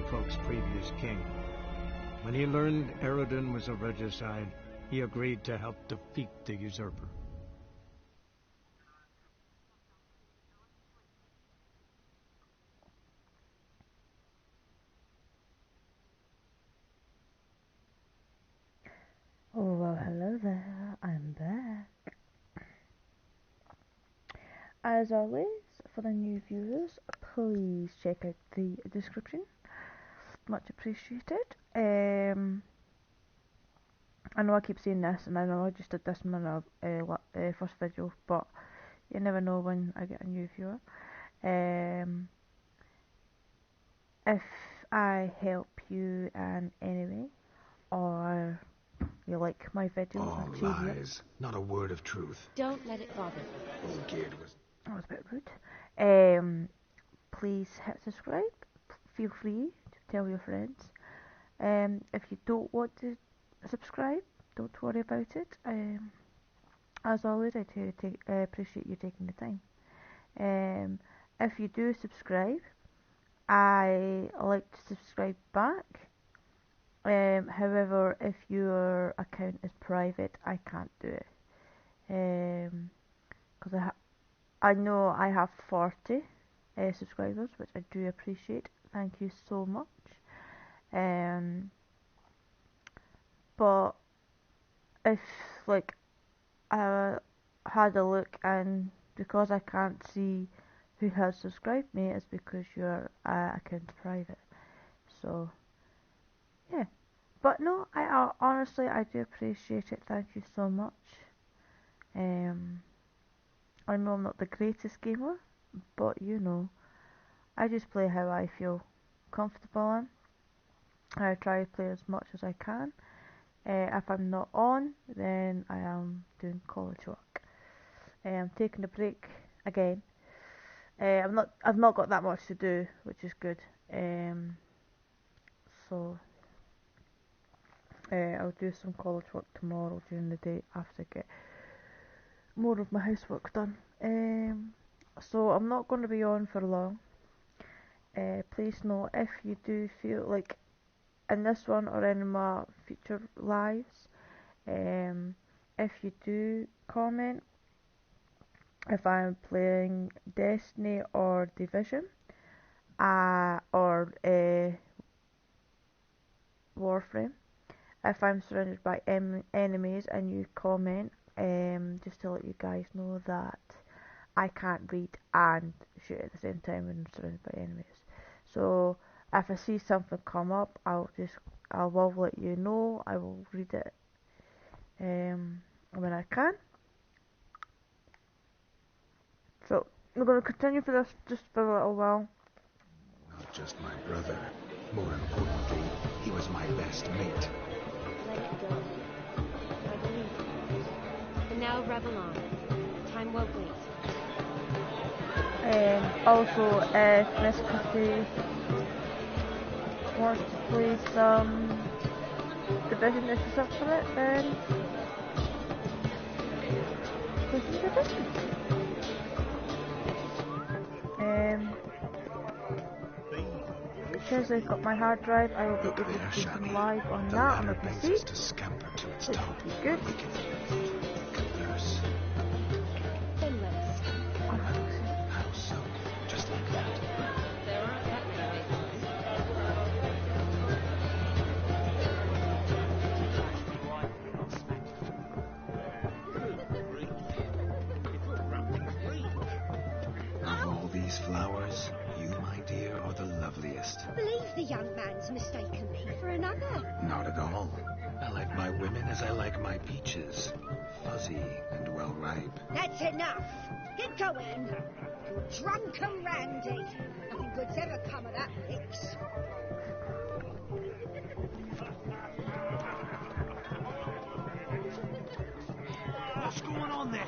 folk's previous king. When he learned Eredin was a regicide, he agreed to help defeat the usurper. Oh, well, hello there, I'm back. As always, for the new viewers, please check out the description. Much appreciated. I know I keep saying this, and I know I just did this in my first video, but you never know when I get a new viewer. If I help you in any way, or you like my videos, all lies, not a word of truth. Don't let it bother you. Olgierd was... That was a bit rude. Please hit subscribe. Feel free to tell your friends. If you don't want to subscribe, don't worry about it. As always, I appreciate you taking the time. If you do subscribe, I like to subscribe back. However, if your account is private, I can't do it. Because I know I have 40 subscribers, which I do appreciate. Thank you so much. But if like I had a look, and because I can't see who has subscribed me, it's because your account's private. So yeah, but no, I honestly I do appreciate it. Thank you so much. I know I'm not the greatest gamer, but you know, I just play how I feel comfortable in. I try to play as much as I can. If I'm not on, then I am doing college work. I'm taking a break again. I've not got that much to do, which is good. So I'll do some college work tomorrow during the day after I get more of my housework done. So I'm not going to be on for long. Please know if you do feel like in this one or in my future lives, if you do comment if I'm playing Destiny or Division, or Warframe, if I'm surrounded by enemies and you comment, just to let you guys know that I can't read and shoot at the same time when I'm surrounded by enemies. So if I see something come up, I will let you know. I will read it when I can. So we're going to continue for this just for a little while. Not just my brother. More importantly, he was my best mate. Let it go. I believe it. And now revel on. Time won't wait. Also, if Miss Cuffy wants to play some Division, if she's up for it, then play some Division. Because I've got my hard drive, I will be able to do some live on that on the PC. Which would be good. Then let us. How so? Just like that. There aren't that many ways. Of all these flowers, you, my dear, are the loveliest. I believe the young man's mistaken me for another. Not at all. I like my women as I like my peaches. Fuzzy and well ripe. That's enough. Get going. You're drunk and randy. Nothing good's ever come of that mix. What's going on there?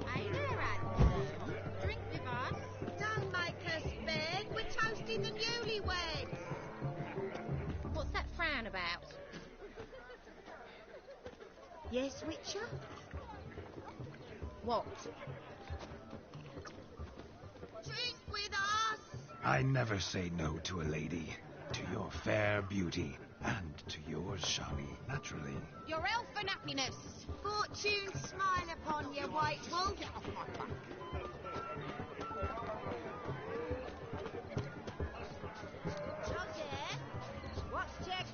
Hey there, Anderson. Drink with us. Don't make us beg. We're toasting the newlyweds. What's that frown about? Yes, Witcher? What? I never say no to a lady. To your fair beauty. And to yours, Shani, naturally. Your elf and happiness. Fortune smile upon you, White Wolf. Georgie, what's check?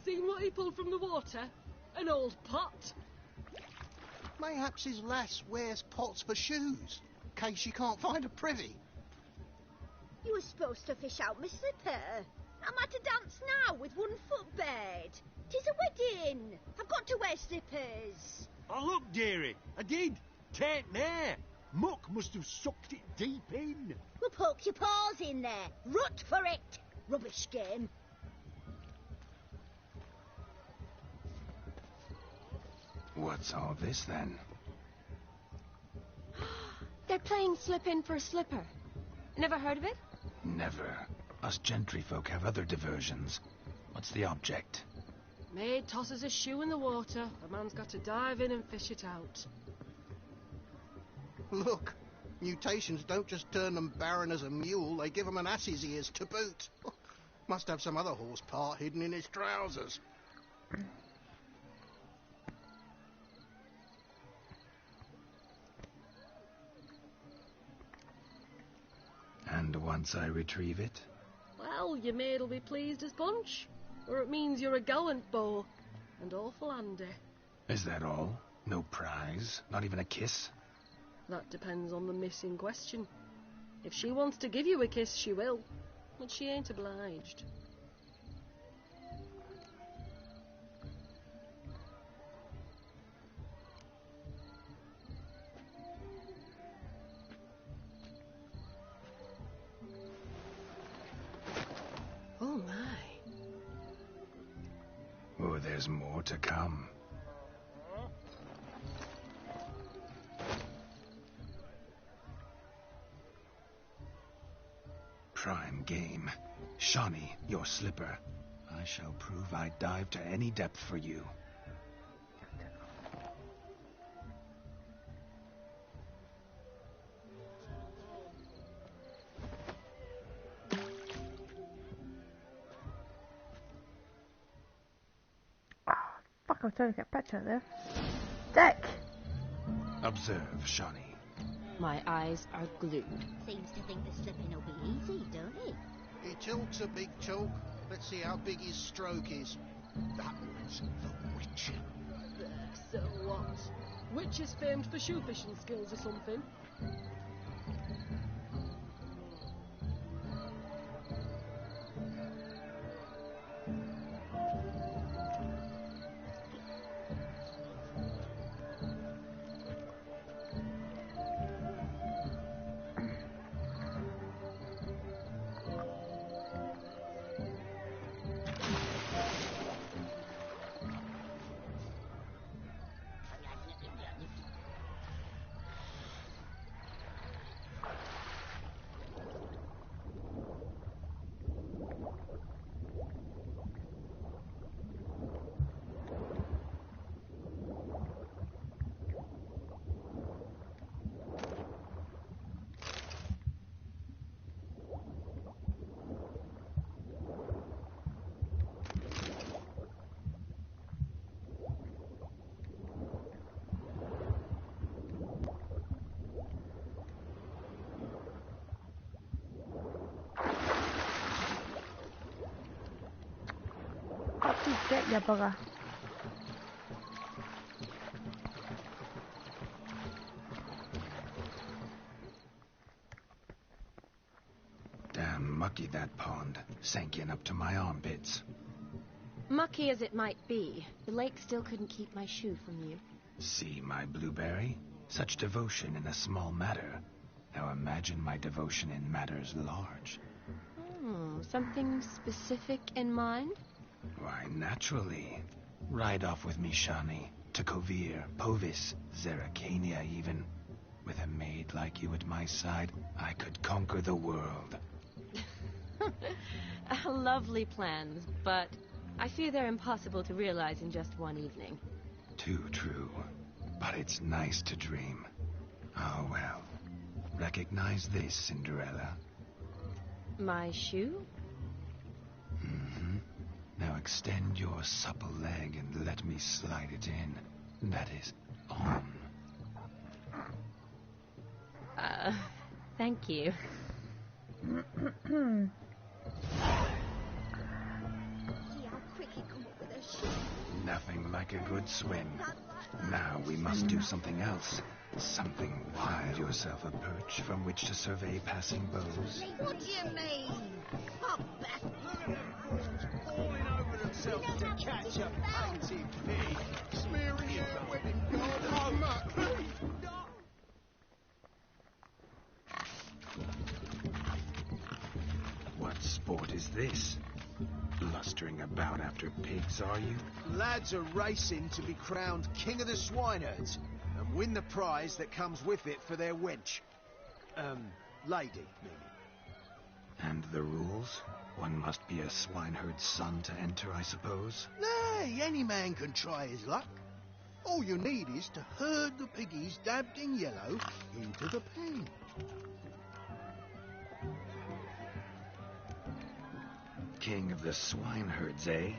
Seen what he pulled from the water? An old pot. Mayhaps his lass wears pots for shoes, in case she can't find a privy. You were supposed to fish out my slipper. I'm at a dance now with one foot bed. 'Tis a wedding. I've got to wear slippers. Oh, look, dearie, I did. Tain't there. Muck must have sucked it deep in. Well, poke your paws in there. Rut for it. Rubbish game. What's all this, then? They're playing slip in for slipper. Never heard of it? Never. Us gentry folk have other diversions. What's the object? Maid tosses a shoe in the water. The man's got to dive in and fish it out. Look, mutations don't just turn them barren as a mule, they give them an ass's ears to boot. Must have some other horse part hidden in his trousers. And once I retrieve it? Well, your maid'll be pleased as punch. Or it means you're a gallant beau. And awful handy. Is that all? No prize? Not even a kiss? That depends on the miss in question. If she wants to give you a kiss, she will. But she ain't obliged. Oh, my. Oh, there's more to come. Prime game. Shani, your slipper. I shall prove I'd dive to any depth for you. Fuck, I was trying to get a picture there. Dick! Observe, Shani. My eyes are glued. Seems to think the slipping will be easy, don't he? He tilts a big chalk. Let's see how big his stroke is. That was the witch. So what? Witch is famed for shoe fishing skills or something. Get ya bugger. Damn mucky, that pond. Sank in up to my armpits. Mucky as it might be, the lake still couldn't keep my shoe from you. See my blueberry? Such devotion in a small matter. Now imagine my devotion in matters large. Something specific in mind? Why, naturally. Ride off with me, Shani. To Kovir, Povis, Zeracania even. With a maid like you at my side, I could conquer the world. Lovely plans, but I fear they're impossible to realize in just one evening. Too true. But it's nice to dream. Oh, well. Recognize this, Cinderella? My shoe? Mm-hmm. Now extend your supple leg and let me slide it in. That is, on. Thank you. See how quick he come up with a ship. Nothing like a good swim. Now we must do something else. Something wild. Yourself a perch from which to survey passing bows. What do you mean? Oh, Beth. Falling over themselves to catch a painted pig. Smearing their wedding garden muck. What sport is this? Blustering about after pigs, are you? Lads are racing to be crowned King of the Swineherds and win the prize that comes with it for their wench. Lady, meaning. And the rules? One must be a swineherd's son to enter, I suppose? Nay, any man can try his luck. All you need is to herd the piggies dabbed in yellow into the pen. King of the swineherds, eh?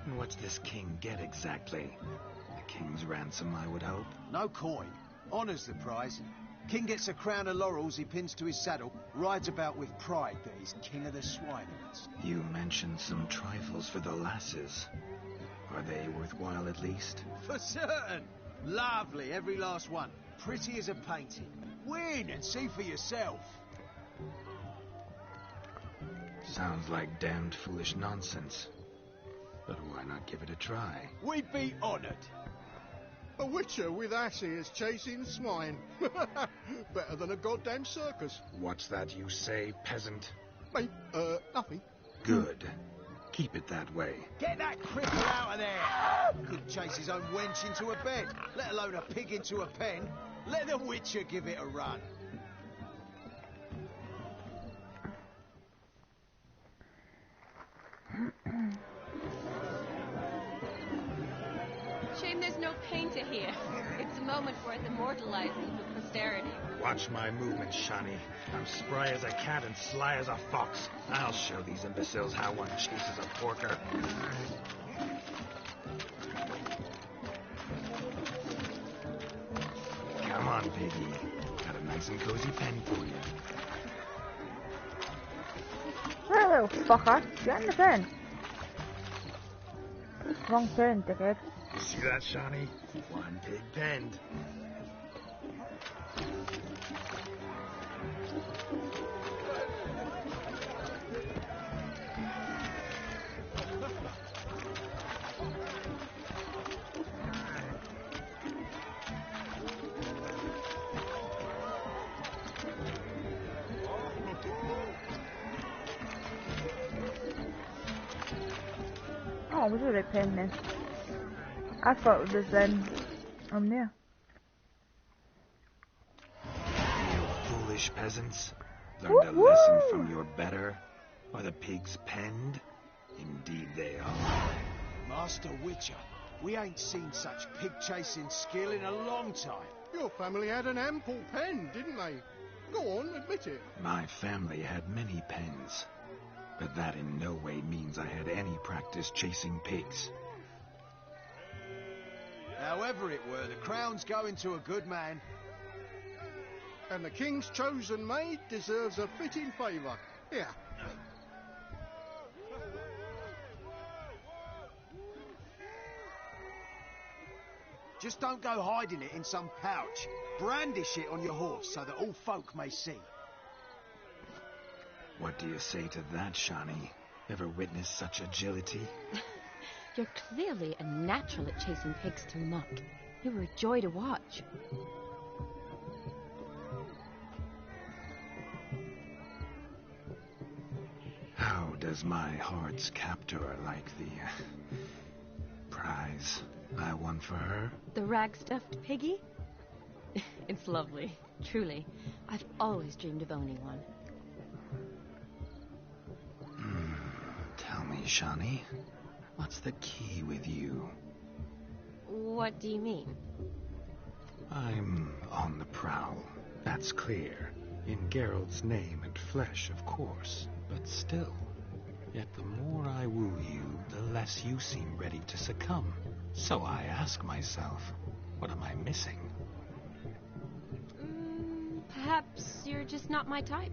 And what's this king get exactly? The king's ransom, I would hope. No coin. Honours the prize. King gets a crown of laurels he pins to his saddle, rides about with pride that he's King of the Swineherds. You mentioned some trifles for the lasses. Are they worthwhile at least? For certain. Lovely, every last one. Pretty as a painting. Win and see for yourself. Sounds like damned foolish nonsense. But why not give it a try? We'd be honoured. A witcher with asses chasing swine. Better than a goddamn circus. What's that you say, peasant? Mate, nothing. Good. Keep it that way. Get that cripple out of there! Couldn't chase his own wench into a bed, let alone a pig into a pen. Let the witcher give it a run. Shame there's no painter here. It's a moment worth immortalizing for posterity. Watch my movements, Shani. I'm spry as a cat and sly as a fox. I'll show these imbeciles how one chases a porker. Come on, piggy. Got a nice and cozy pen for you. Right, little fucker. Get in the pen. Wrong pen, dickhead. See that, Shani? One pig penned. Oh, it was a red pen then. I thought it was I'm there. You foolish peasants. Learned a lesson from your better? Are the pigs penned? Indeed they are. Master Witcher, we ain't seen such pig-chasing skill in a long time. Your family had an ample pen, didn't they? Go on, admit it. My family had many pens. But that in no way means I had any practice chasing pigs. However it were, the crown's going to a good man. And the king's chosen maid deserves a fitting favour. Here. Just don't go hiding it in some pouch. Brandish it on your horse so that all folk may see. What do you say to that, Shani? Ever witnessed such agility? You're clearly a natural at chasing pigs through muck. You were a joy to watch. How does my heart's captor like the prize I won for her? The rag-stuffed piggy? It's lovely, truly. I've always dreamed of owning one. Shani. What's the key with you? What do you mean? I'm on the prowl. That's clear. In Geralt's name and flesh, of course. But still. Yet the more I woo you, the less you seem ready to succumb. So I ask myself, what am I missing? Perhaps you're just not my type.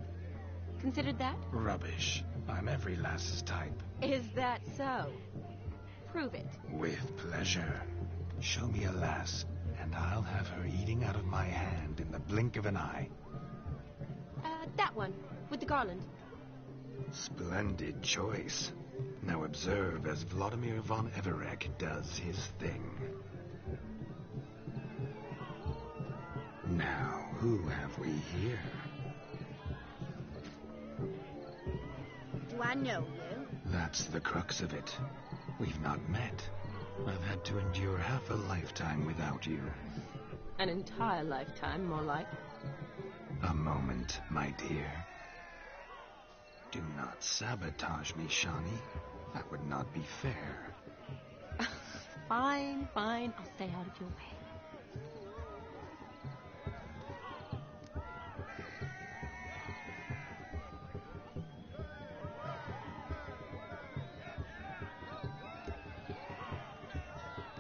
Considered that? Rubbish. I'm every lass's type. Is that so? Prove it. With pleasure. Show me a lass, and I'll have her eating out of my hand in the blink of an eye. That one, with the garland. Splendid choice. Now observe as Vladimir von Everec does his thing. Now, who have we here? Do I know you? That's the crux of it. We've not met. I've had to endure half a lifetime without you. An entire lifetime, more like. A moment, my dear. Do not sabotage me, Shani. That would not be fair. Fine. I'll stay out of your way.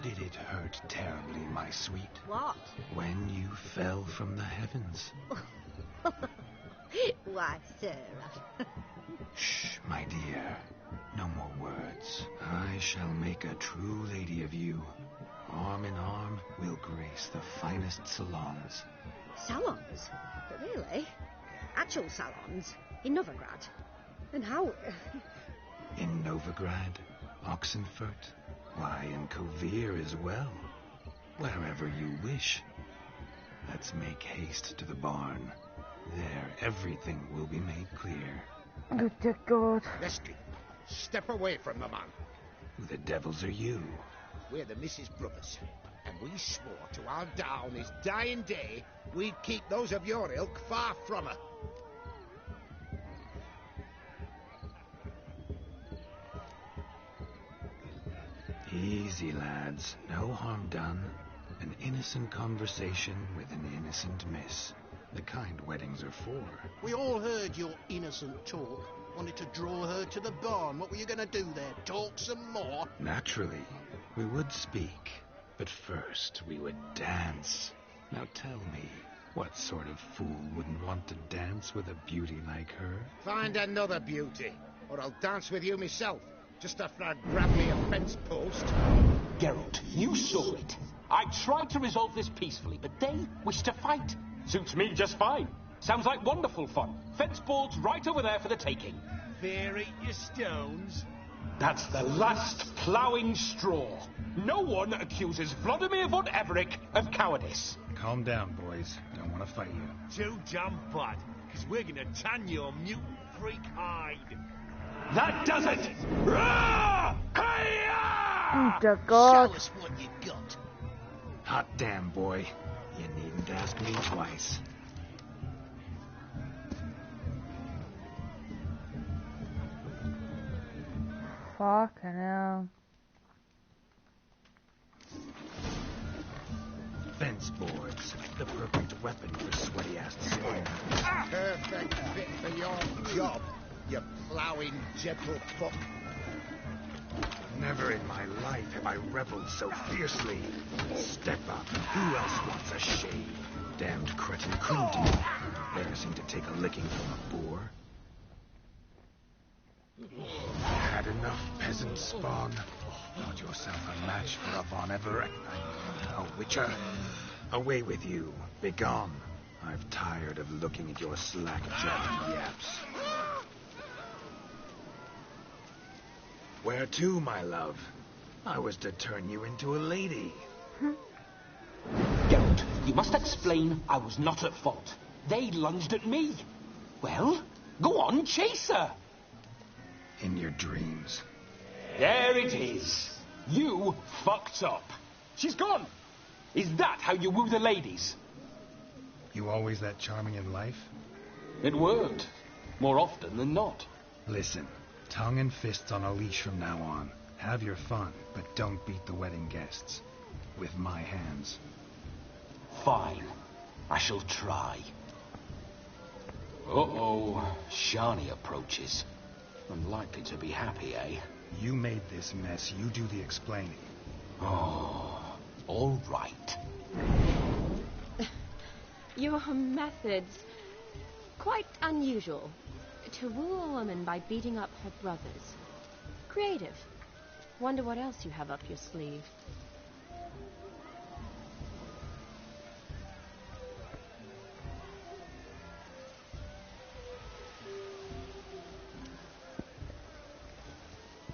Did it hurt terribly, my sweet? What? When you fell from the heavens. Why, Sarah. Shh, my dear. No more words. I shall make a true lady of you. Arm in arm, we'll grace the finest salons. Salons? But really? Actual salons? In Novigrad? And how... In Novigrad, Oxenfurt, why, in Kovir as well. Wherever you wish. Let's make haste to the barn. There, everything will be made clear. Oh, dear God. Leslie, step away from the man. Who the devils are you? We're the Mrs. Brothers, and we swore to our da on his dying day we'd keep those of your ilk far from her. Easy, lads. No harm done. An innocent conversation with an innocent miss. The kind weddings are for. We all heard your innocent talk. Wanted to draw her to the barn. What were you going to do there? Talk some more? Naturally, we would speak. But first, we would dance. Now tell me, what sort of fool wouldn't want to dance with a beauty like her? Find another beauty, or I'll dance with you myself. Just after I grab me a fence post. Geralt, you saw it. I tried to resolve this peacefully, but they wish to fight. Suits me just fine. Sounds like wonderful fun. Fence boards right over there for the taking. Fear eat your stones. That's the last ploughing straw. No one accuses Vladimir von Everec of cowardice. Calm down, boys. Don't want to fight you. Too damn bad, because we're going to tan your mutant freak hide. That does it! Rah! Oh, dear God. Show us what you got. Hot damn, boy. You needn't ask me twice. Fucking hell. Fence boards. The perfect weapon for sweaty-ass swine. Perfect fit for your job, you ploughing gentlefolk. Never in my life have I reveled so fiercely. Step up. Who else wants a shave? Damned cretin couldn't do. Embarrassing to take a licking from a boor. Had enough, peasant spawn. Not yourself a match for a Von Everett. A witcher. Away with you. Begone. I've tired of looking at your slack-jabbed yaps. Where to, my love? I was to turn you into a lady. Geralt, you must explain I was not at fault. They lunged at me. Well, go on, chase her. In your dreams. There it is. You fucked up. She's gone. Is that how you woo the ladies? You always that charming in life? It worked. More often than not. Listen, Tongue and fists on a leash from now on. Have your fun, but don't beat the wedding guests. With my hands. Fine. I shall try. Uh-oh. Shani approaches. Unlikely to be happy, eh? You made this mess. You do the explaining. Oh, all right. Your methods... quite unusual. To woo a woman by beating up her brothers. Creative. Wonder what else you have up your sleeve.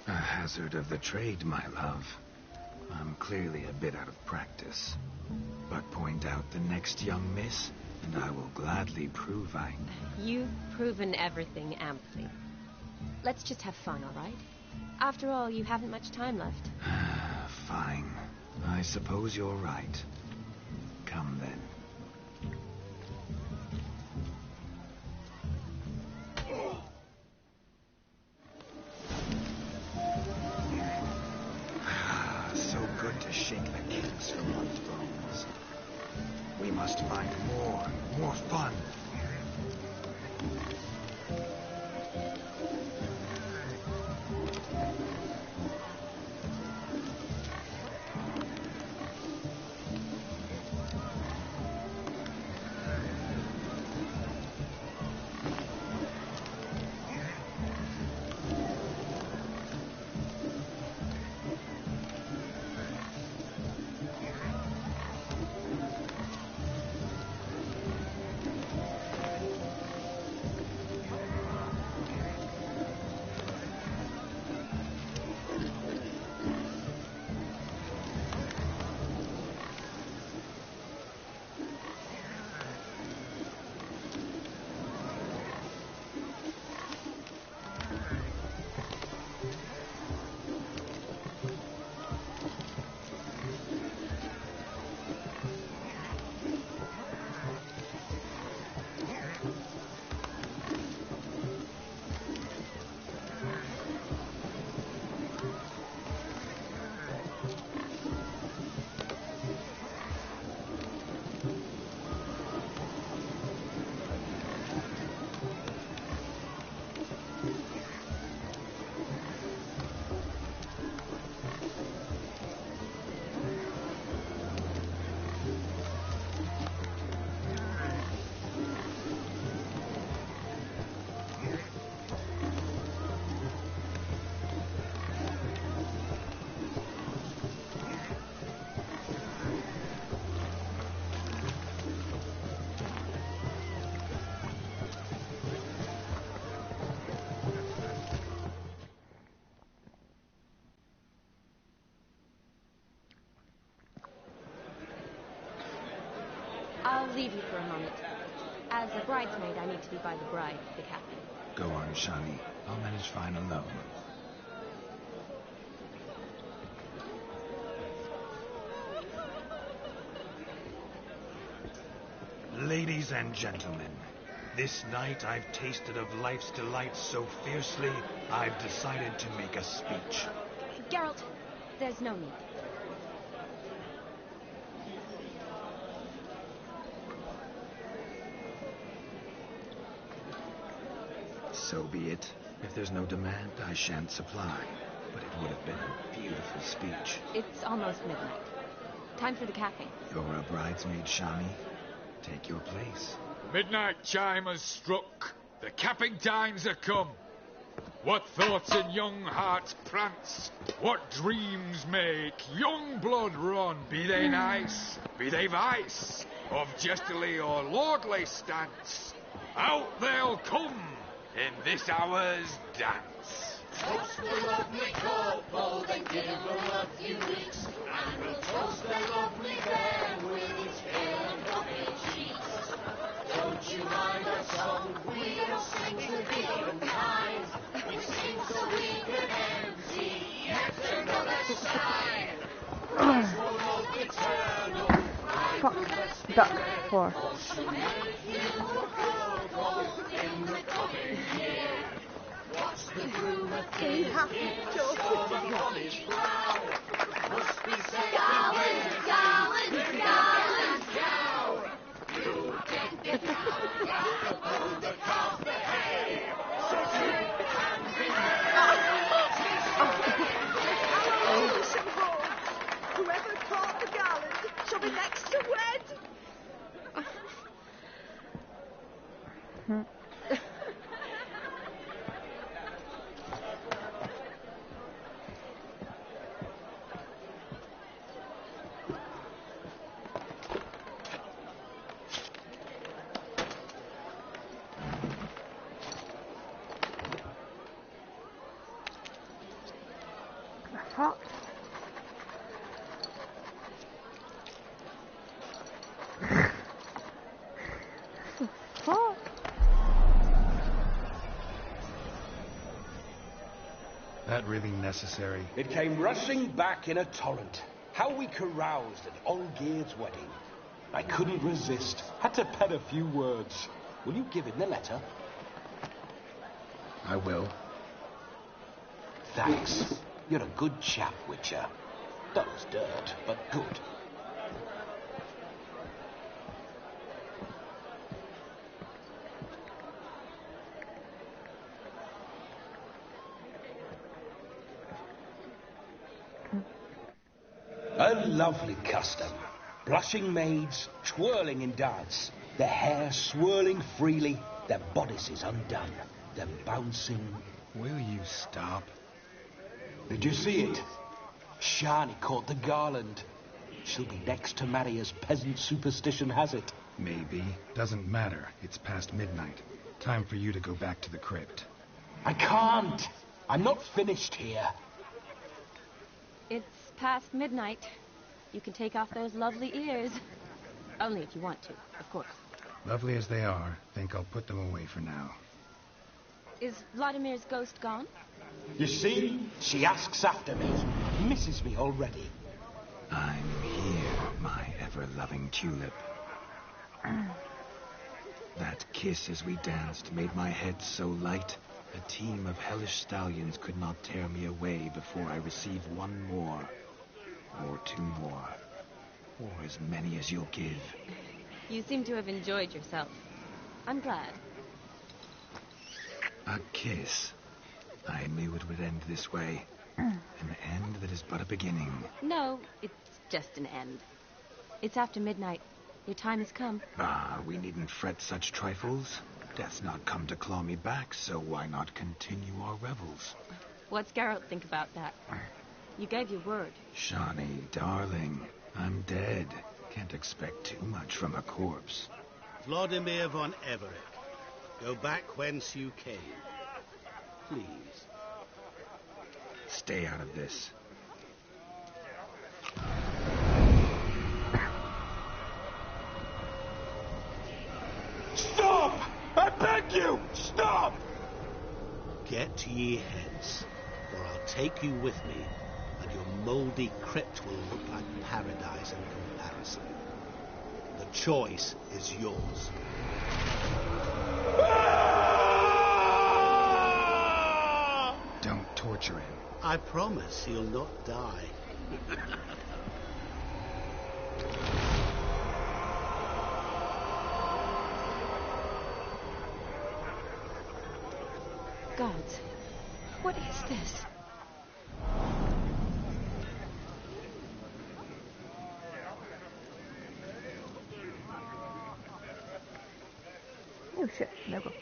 A hazard of the trade, my love. I'm clearly a bit out of practice. But point out the next young miss, and I will gladly prove I... You've proven everything amply. Let's just have fun, all right? After all, you haven't much time left. Fine. I suppose you're right. Come then. So good to shake the kings from our thrones. We must find more fun. I'll leave you for a moment. As a bridesmaid, I need to be by the bride, the captain. Go on, Shani. I'll manage fine alone. Ladies and gentlemen, this night I've tasted of life's delights so fiercely, I've decided to make a speech. Geralt, there's no need. So be it. If there's no demand, I shan't supply. But it would have been a beautiful speech. It's almost midnight. Time for the capping. You're a bridesmaid, Shani. Take your place. Midnight chime has struck. The capping times are come. What thoughts in young hearts prance? What dreams make young blood run? Be they nice, be they vice, of jestily or lordly stance, out they'll come in this hour's dance. Toast the lovely couple, then give them a few weeks, and we'll toast the lovely bear with its pale and bumpy cheeks. Don't you mind our song? We don't sing to be unkind. We sing so we can empty yet another side. There's one hope eternal. Fuck, duck, for. In the coming year, watch the groom He hasn't done. Must be said, Garland, Garland, Garland, cow. You get the cow, the cows behave. So keep hands in Whoever caught the Garland shall be next to wed. Fuck. Fuck. That really necessary? It came rushing back in a torrent. How we caroused at Olgierd's wedding. I couldn't resist. Had to pen a few words. Will you give him the letter? I will. Thanks. You're a good chap, Witcher. Dull as dirt, but good. A lovely custom. Blushing maids twirling in dance, their hair swirling freely, their bodices undone, them bouncing. Will you stop? Did you see it? Shani caught the garland. She'll be next to marry as peasant superstition has it. Maybe. Doesn't matter. It's past midnight. Time for you to go back to the crypt. I can't. I'm not finished here. It's past midnight. You can take off those lovely ears. Only if you want to, of course. Lovely as they are, think I'll put them away for now. Is Vladimir's ghost gone? You see? She asks after me. Misses me already. I'm here, my ever-loving tulip. That kiss as we danced made my head so light. A team of hellish stallions could not tear me away before I receive one more. Or two more. Or as many as you'll give. You seem to have enjoyed yourself. I'm glad. A kiss. I knew it would end this way. An end that is but a beginning. No, it's just an end. It's after midnight. Your time has come. Ah, we needn't fret such trifles. Death's not come to claw me back, so why not continue our revels? What's Geralt think about that? You gave your word. Shani, darling, I'm dead. Can't expect too much from a corpse. Vladimir von Everett, go back whence you came. Please. Stay out of this. Stop! I beg you! Stop! Get ye hence, or I'll take you with me, and your mouldy crypt will look like paradise in comparison. The choice is yours. Don't torture him. I promise he'll not die. Gods, what is this? Oh shit, no go.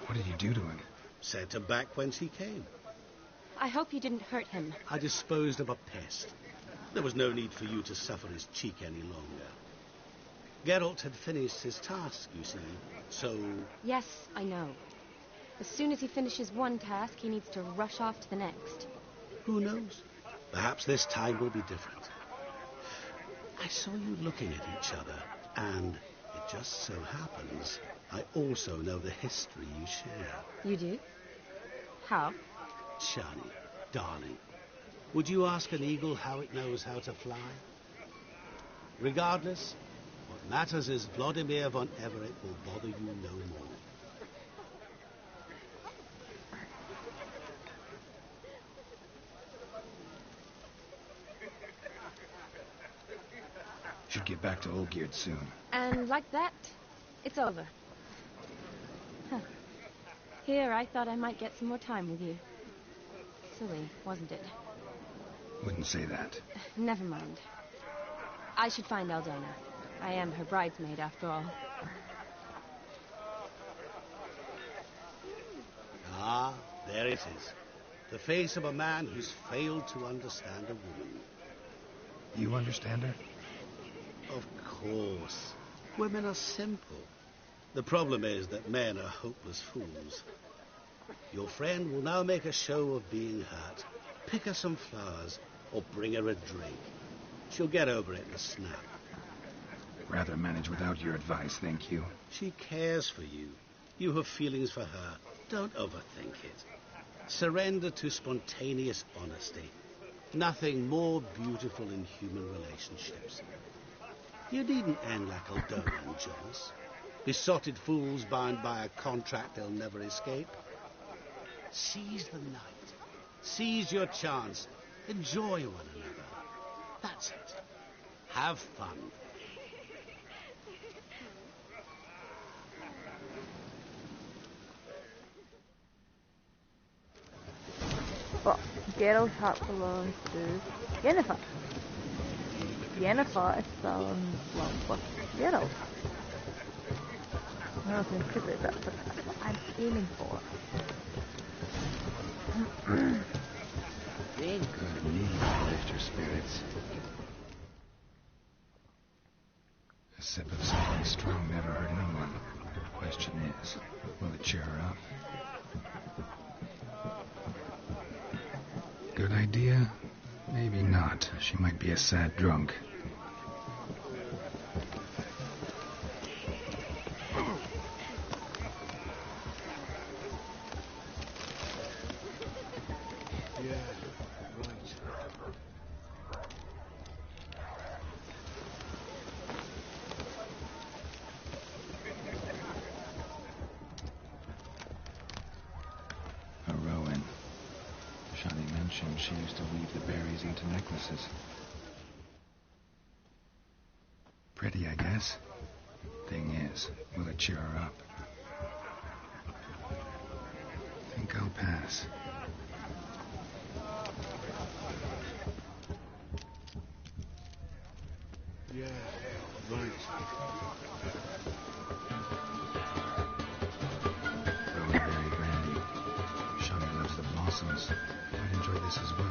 What did you do to him? Sent him back whence he came. I hope you didn't hurt him. I disposed of a pest. There was no need for you to suffer his cheek any longer. Geralt had finished his task, you see, so... Yes, I know. As soon as he finishes one task, he needs to rush off to the next. Who knows? Perhaps this time will be different. I saw you looking at each other, and it just so happens I also know the history you share. You do? How? Shani, darling, would you ask an eagle how it knows how to fly? Regardless, what matters is Vladimir von Everett will bother you no more. Should get back to Olgierd soon. And like that, it's over. Huh. Here, I thought I might get some more time with you. Silly, wasn't it? Wouldn't say that. Never mind. I should find Aldona. I am her bridesmaid, after all. Ah, there it is. The face of a man who's failed to understand a woman. You understand her? Of course. Women are simple. The problem is that men are hopeless fools. Your friend will now make a show of being hurt. Pick her some flowers, or bring her a drink. She'll get over it in a snap. Rather manage without your advice, thank you. She cares for you. You have feelings for her. Don't overthink it. Surrender to spontaneous honesty. Nothing more beautiful in human relationships. You needn't end like Aldona and Jonas. Besotted fools bound by a contract they'll never escape. Seize the night. Seize your chance. Enjoy one another. That's it. Have fun. But Geralt had to learn to Yennefer. Yennefer is still in love with Geralt. I don't think stupid, but that's what I'm aiming for. Good need to lift your spirits. A sip of something strong never hurt anyone. The question is, will it cheer her up? Good idea? Maybe not. She might be a sad drunk. She used to weave the berries into necklaces. Pretty, I guess. Thing is, will it cheer her up? Think I'll pass. Yeah, right. Rowanberry brandy. Shani loves the blossoms. Might enjoy this as well.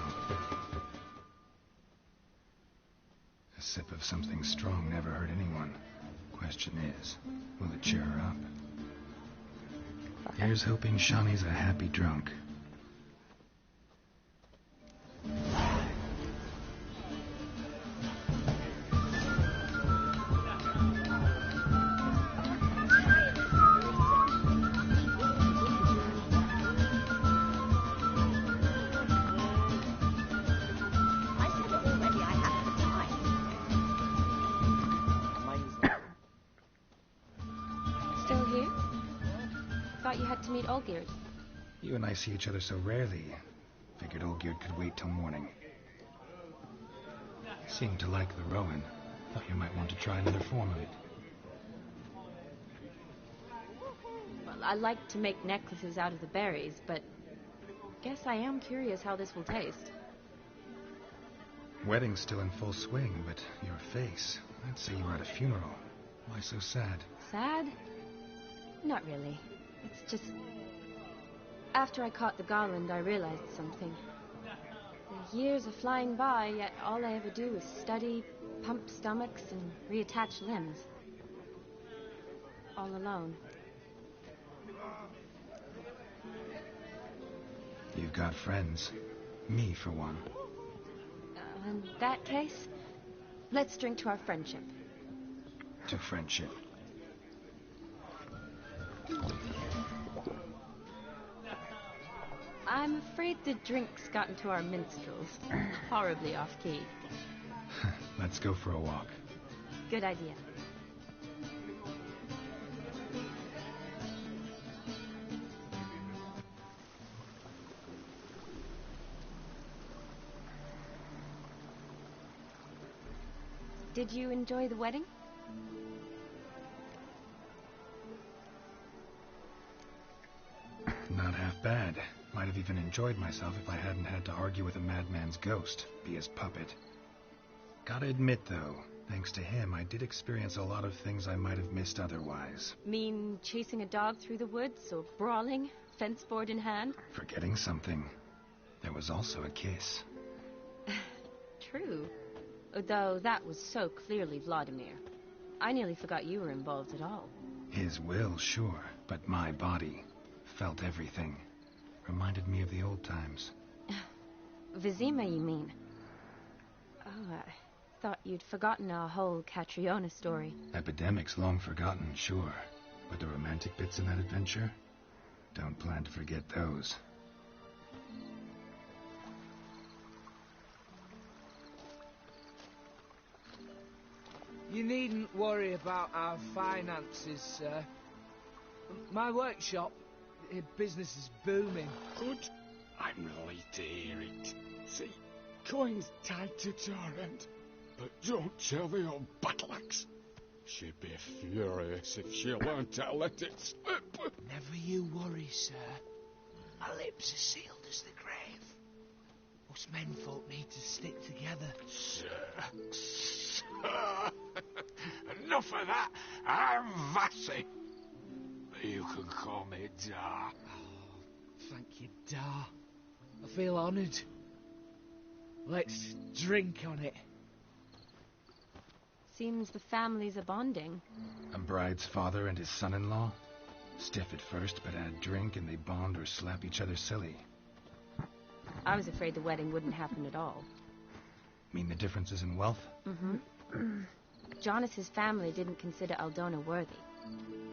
A sip of something strong never hurt anyone. Question is, will it cheer her up? Here's hoping Shani's a happy drunk. Olgierd. You and I see each other so rarely. Figured Olgierd could wait till morning. Seemed to like the Rowan. Thought you might want to try another form of it. Well, I like to make necklaces out of the berries, but guess I am curious how this will taste. Wedding's still in full swing, but your face, I'd say you were at a funeral. Why so sad? Sad? Not really. It's just... After I caught the garland, I realized something. The years are flying by, yet all I ever do is study, pump stomachs, and reattach limbs. All alone. You've got friends. Me, for one. In that case, let's drink to our friendship. To friendship. I'm afraid the drink's gotten to our minstrels. Horribly off-key. Let's go for a walk. Good idea. Did you enjoy the wedding? Not half bad. Might have even enjoyed myself if I hadn't had to argue with a madman's ghost, be his puppet. Gotta admit, though, thanks to him, I did experience a lot of things I might have missed otherwise. Mean chasing a dog through the woods, or brawling, fence board in hand? Forgetting something. There was also a kiss. True. Though that was so clearly Vladimir. I nearly forgot you were involved at all. His will, sure, but my body felt everything. Reminded me of the old times. Vizima, you mean? Oh, I thought you'd forgotten our whole Catriona story. Epidemics long forgotten, sure. But the romantic bits in that adventure? Don't plan to forget those. You needn't worry about our finances, sir. My workshop, business is booming. Good. I'm relieved to hear it. See, coin's tied to Torrent, but don't tell the old battle axe. She'd be furious if she learned to let it slip. Never you worry, sir. My lips are sealed as the grave. Us menfolk need to stick together. Sir. Enough of that. I'm Vassy. You can call me Dar. Oh, thank you, Dar. I feel honoured. Let's drink on it. Seems the families are bonding. A bride's father and his son-in-law? Stiff at first, but add drink and they bond or slap each other silly. I was afraid the wedding wouldn't happen at all. Mean the differences in wealth? Mm-hmm. Jonas's family didn't consider Aldona worthy.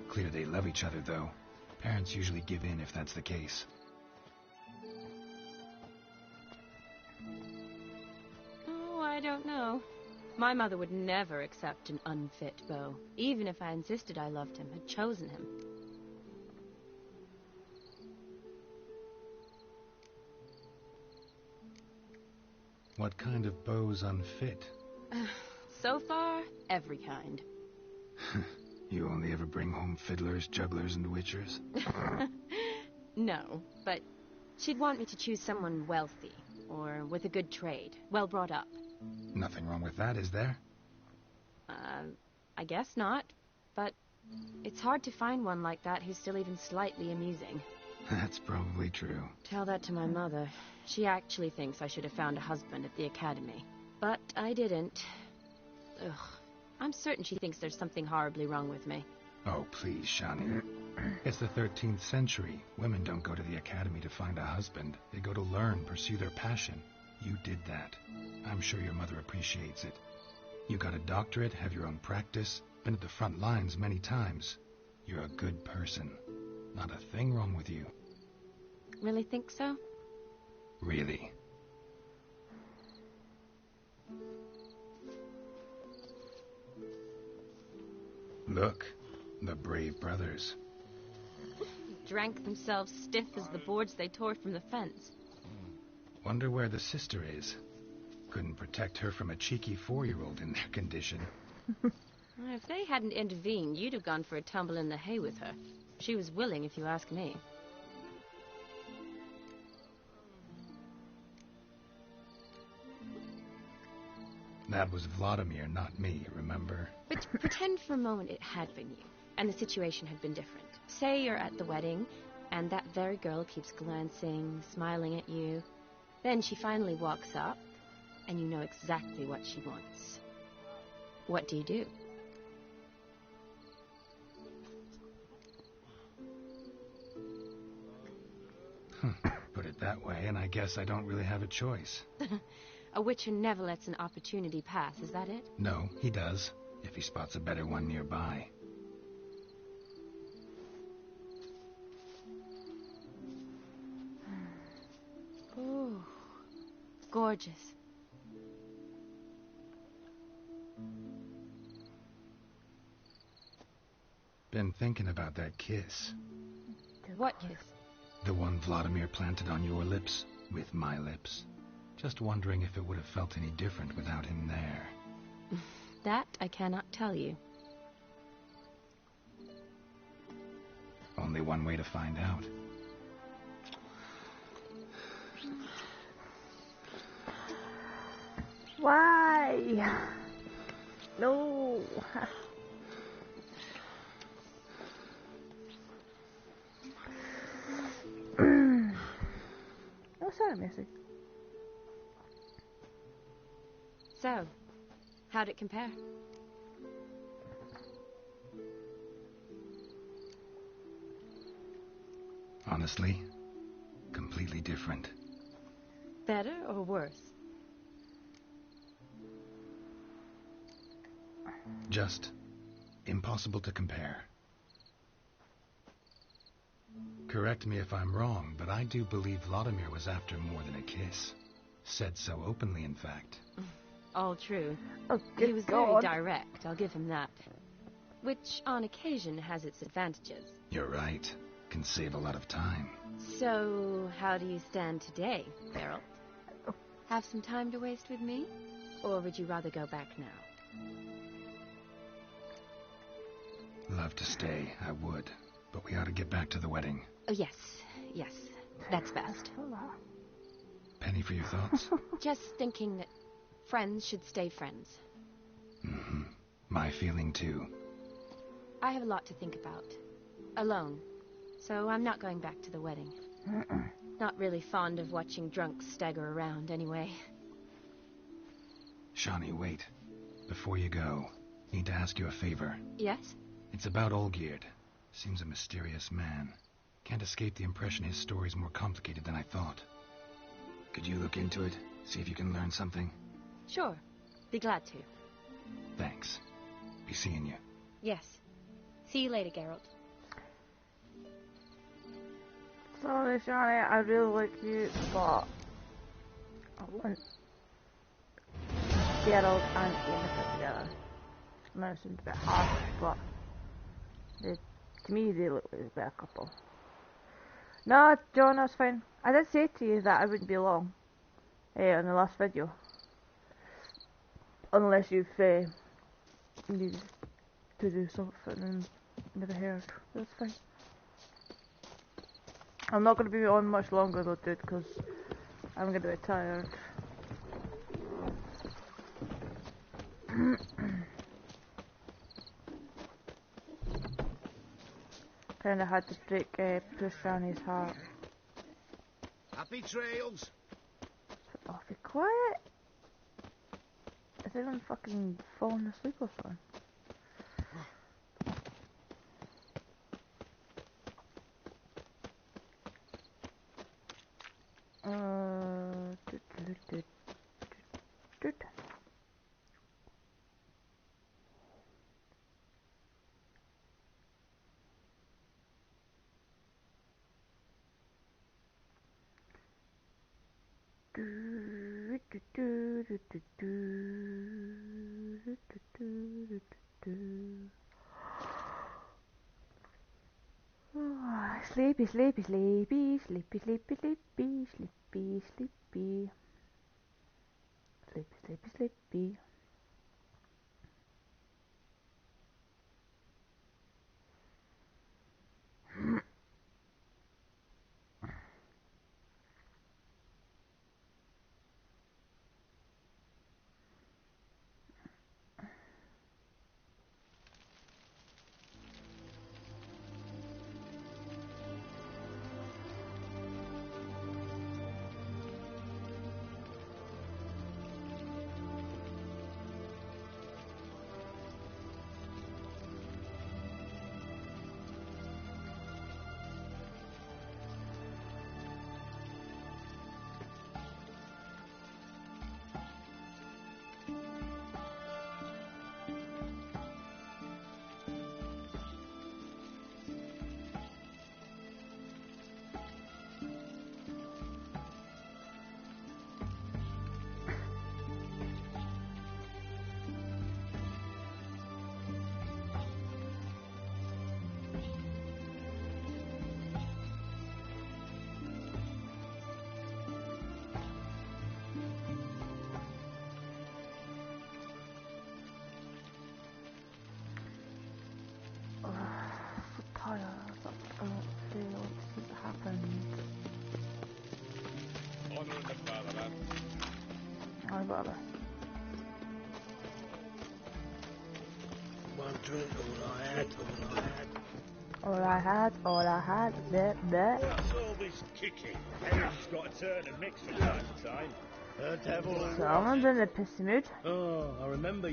Clear they love each other, though. Parents usually give in if that's the case. Oh, I don't know. My mother would never accept an unfit beau, even if I insisted I loved him, had chosen him. What kind of beau's unfit? So far, every kind. You only ever bring home fiddlers, jugglers, and witchers? No, but she'd want me to choose someone wealthy, or with a good trade, well brought up. Nothing wrong with that, is there? I guess not, but it's hard to find one like that who's still even slightly amusing. That's probably true. Tell that to my mother. She actually thinks I should have found a husband at the academy. But I didn't. Ugh. I'm certain she thinks there's something horribly wrong with me. Oh, please, Shani. It's the 13th century. Women don't go to the academy to find a husband. They go to learn, pursue their passion. You did that. I'm sure your mother appreciates it. You got a doctorate, have your own practice, been at the front lines many times. You're a good person. Not a thing wrong with you. Really think so? Really. Look, the brave brothers. Drank themselves stiff as the boards they tore from the fence. Wonder where the sister is. Couldn't protect her from a cheeky 4-year-old in their condition. If they hadn't intervened, you'd have gone for a tumble in the hay with her. She was willing, if you ask me. That was Vladimir, not me, remember? But pretend for a moment it had been you, and the situation had been different. Say you're at the wedding, and that very girl keeps glancing, smiling at you. Then she finally walks up, and you know exactly what she wants. What do? Put it that way, and I guess I don't really have a choice. A witcher never lets an opportunity pass, is that it? No, he does, if he spots a better one nearby. Ooh, gorgeous. Been thinking about that kiss. What kiss? The one Vladimir planted on your lips with my lips. Just wondering if it would have felt any different without him there. That I cannot tell you. Only one way to find out. Why? No. Oh, sorry, Missy. So, how'd it compare? Honestly, completely different. Better or worse? Just impossible to compare. Correct me if I'm wrong, but I do believe Vladimir was after more than a kiss. Said so openly, in fact. All true. Oh, he was very God. direct, I'll give him that. Which, on occasion, has its advantages. You're right. Can save a lot of time. So, how do you stand today, Geralt? Have some time to waste with me? Or would you rather go back now? Love to stay, I would. But we ought to get back to the wedding. Oh, yes. Yes. That's best. Penny for your thoughts? Just thinking that friends should stay friends. Mm-hmm. My feeling too. I have a lot to think about. Alone. So I'm not going back to the wedding. Not really fond of watching drunks stagger around, anyway. Shani, wait. Before you go, need to ask you a favor. Yes? It's about Olgierd. Seems a mysterious man. Can't escape the impression his story's more complicated than I thought. Could you look into it? See if you can learn something? Sure. Be glad to. Thanks. Be seeing you. Yes. See you later, Geralt. Sorry, Shani, I really like you, but I want Geralt and Yennefer together. I know it seems a bit harsh, but to me they look like a better couple. No, John, that's fine. I did say to you that I wouldn't be long in the last video. Unless you've needed to do something and never heard. That's fine. I'm not going to be on much longer though, dude, because I'm going to be tired. Kinda had to break poor Shani's heart. Happy trails. Oh, be quiet. Is everyone fucking falling asleep or something? Sleepy, sleepy, sleepy, sleepy, sleepy, sleepy, sleepy, sleepy. Sleepy, sleepy, sleepy. whatever. One drink, all I had. All I had, that. What's all this kicking? Everyone's got a turn to mix from time to time. The devil. Someone's in a pissy mood. Oh, I remember.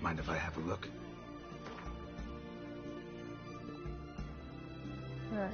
Mind if I have a look? Right.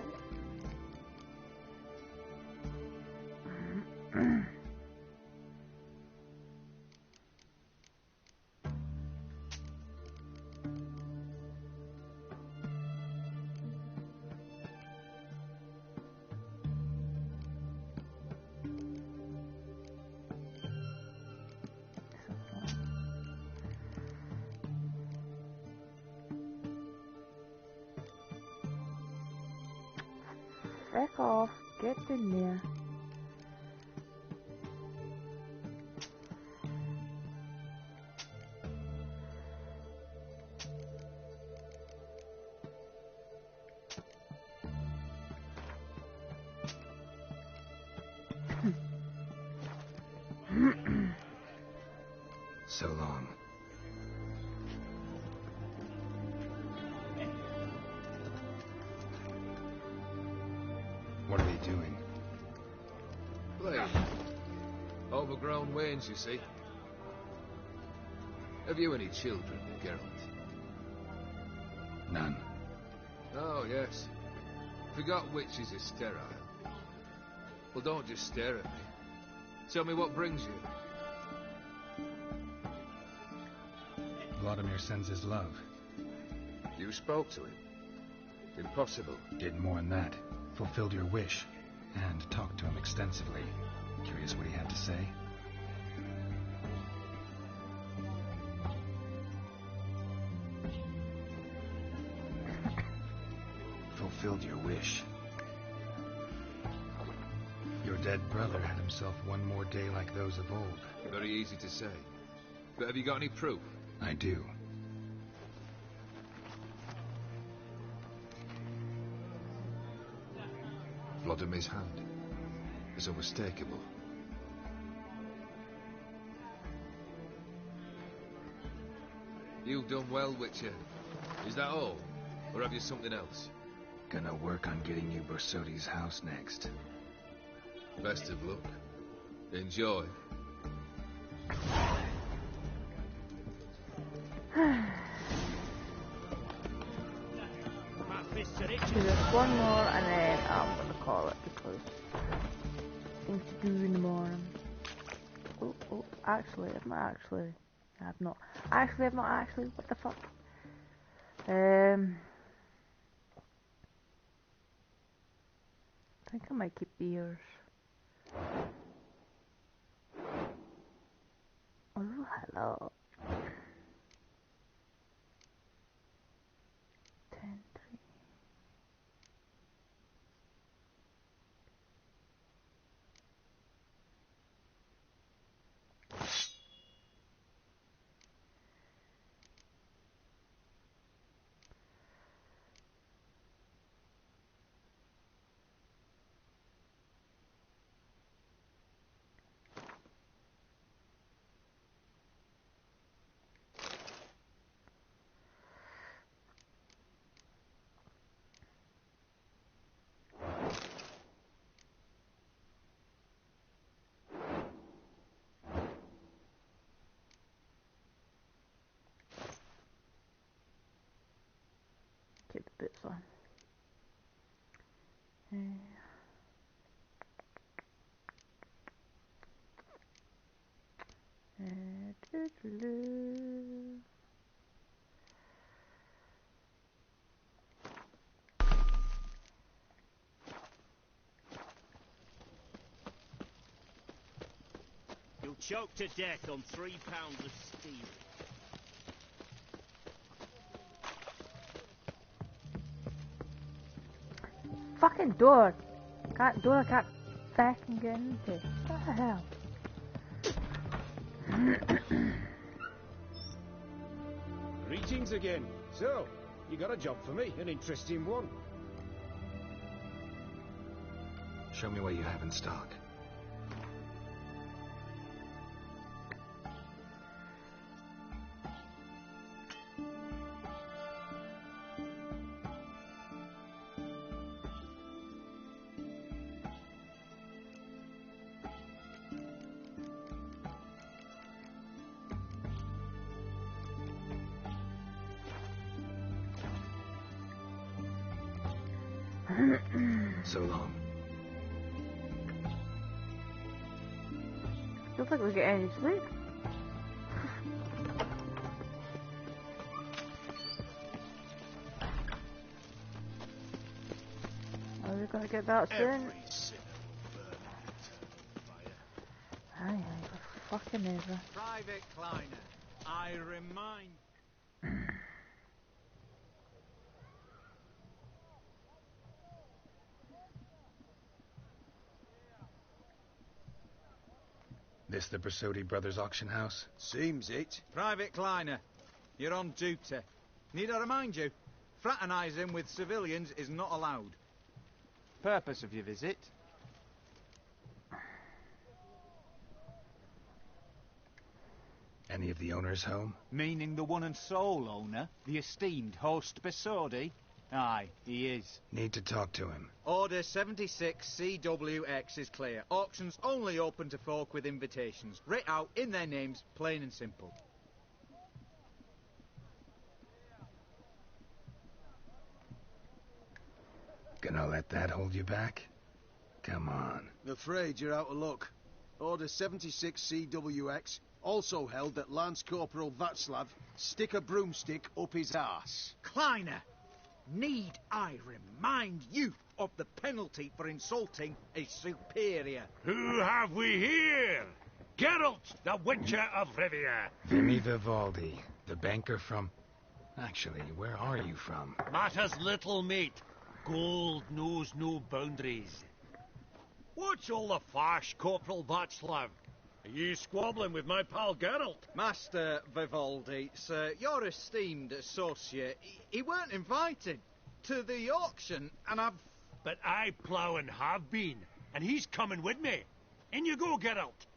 Back off, get in there. So long. What are they doing? Play. Overgrown wains, you see. Have you any children, Geralt? None. Oh, yes. Forgot witches are sterile. Well, don't just stare at me. Tell me what brings you. Vladimir sends his love. You spoke to him? Impossible. Did more than that. Fulfilled your wish. And talked to him extensively. Curious what he had to say? Fulfilled your wish. Your dead brother had himself one more day like those of old. Very easy to say. But have you got any proof? I do. Vladimir's hand is unmistakable. You've done well, Witcher. Is that all? Or have you something else? Gonna work on getting you Borsodi's house next. Best of luck. Enjoy. Just one more and then I'm gonna call it because things to do in the morning. Oh, actually, I've not actually. What the fuck? I think I might keep beers. Oh, hello. 10, 3. Keep the bits on. You'll choke to death on 3 pounds of steel. Fucking door! I can't fucking get into. What the hell? Greetings again. So, you got a job for me, an interesting one. Show me what you have in stock. So long. Don't think we get any sleep. Are we gonna get that soon? Aye, fucking ever. Private Kleiner, I remind... This the Bersodi Brothers auction house? Seems it. Private Kleiner, you're on duty. Need I remind you, fraternising with civilians is not allowed. Purpose of your visit? Any of the owners home? Meaning the one and sole owner, the esteemed host Bersodi? Aye, he is. Need to talk to him. Order 76 CWX is clear. Auctions only open to folk with invitations. Writ out in their names, plain and simple. Gonna let that hold you back? Come on. I'm afraid you're out of luck. Order 76 CWX also held that Lance Corporal Václav stick a broomstick up his arse. Kleiner, need I remind you of the penalty for insulting a superior? Who have we here? Geralt, the Witcher of Rivia. Vimy Vivaldi, the banker from... Actually, where are you from? Matters little, mate. Gold knows no boundaries. What's all the fash, Corporal Václav? Are you squabbling with my pal Geralt? Master Vivaldi, sir, your esteemed associate, he weren't invited to the auction, and I've... But I plough and have been, and he's coming with me. In you go, Geralt.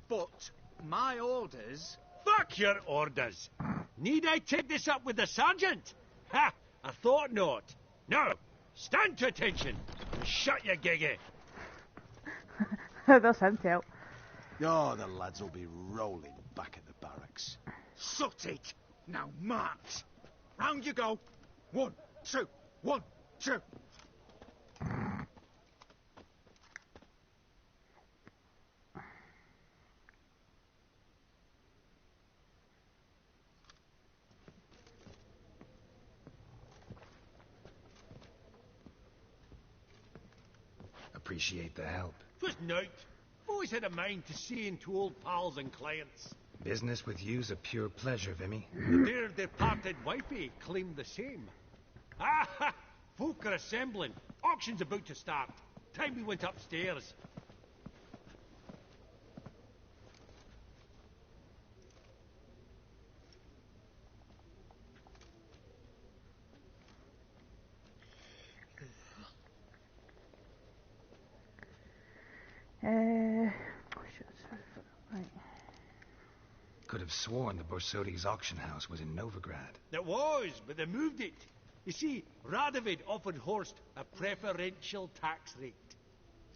But my orders... Fuck your orders. Need I take this up with the sergeant? Ha! I thought not. No, stand to attention and shut your giggy. That's him tell. Oh, the lads will be rolling back at the barracks. Sut it! Now march! Round you go! 1, 2, 1, 2. Appreciate the help. 'Twas night. Always had a mind to see into old pals and clients. Business with you's a pure pleasure, Vimy. The dear departed wifey claimed the same. Ah ha! Folk are assembling. Auction's about to start. Time we went upstairs. Right. Could have sworn the Borsodi's auction house was in Novigrad. It was, but they moved it. You see, Radovid offered Horst a preferential tax rate.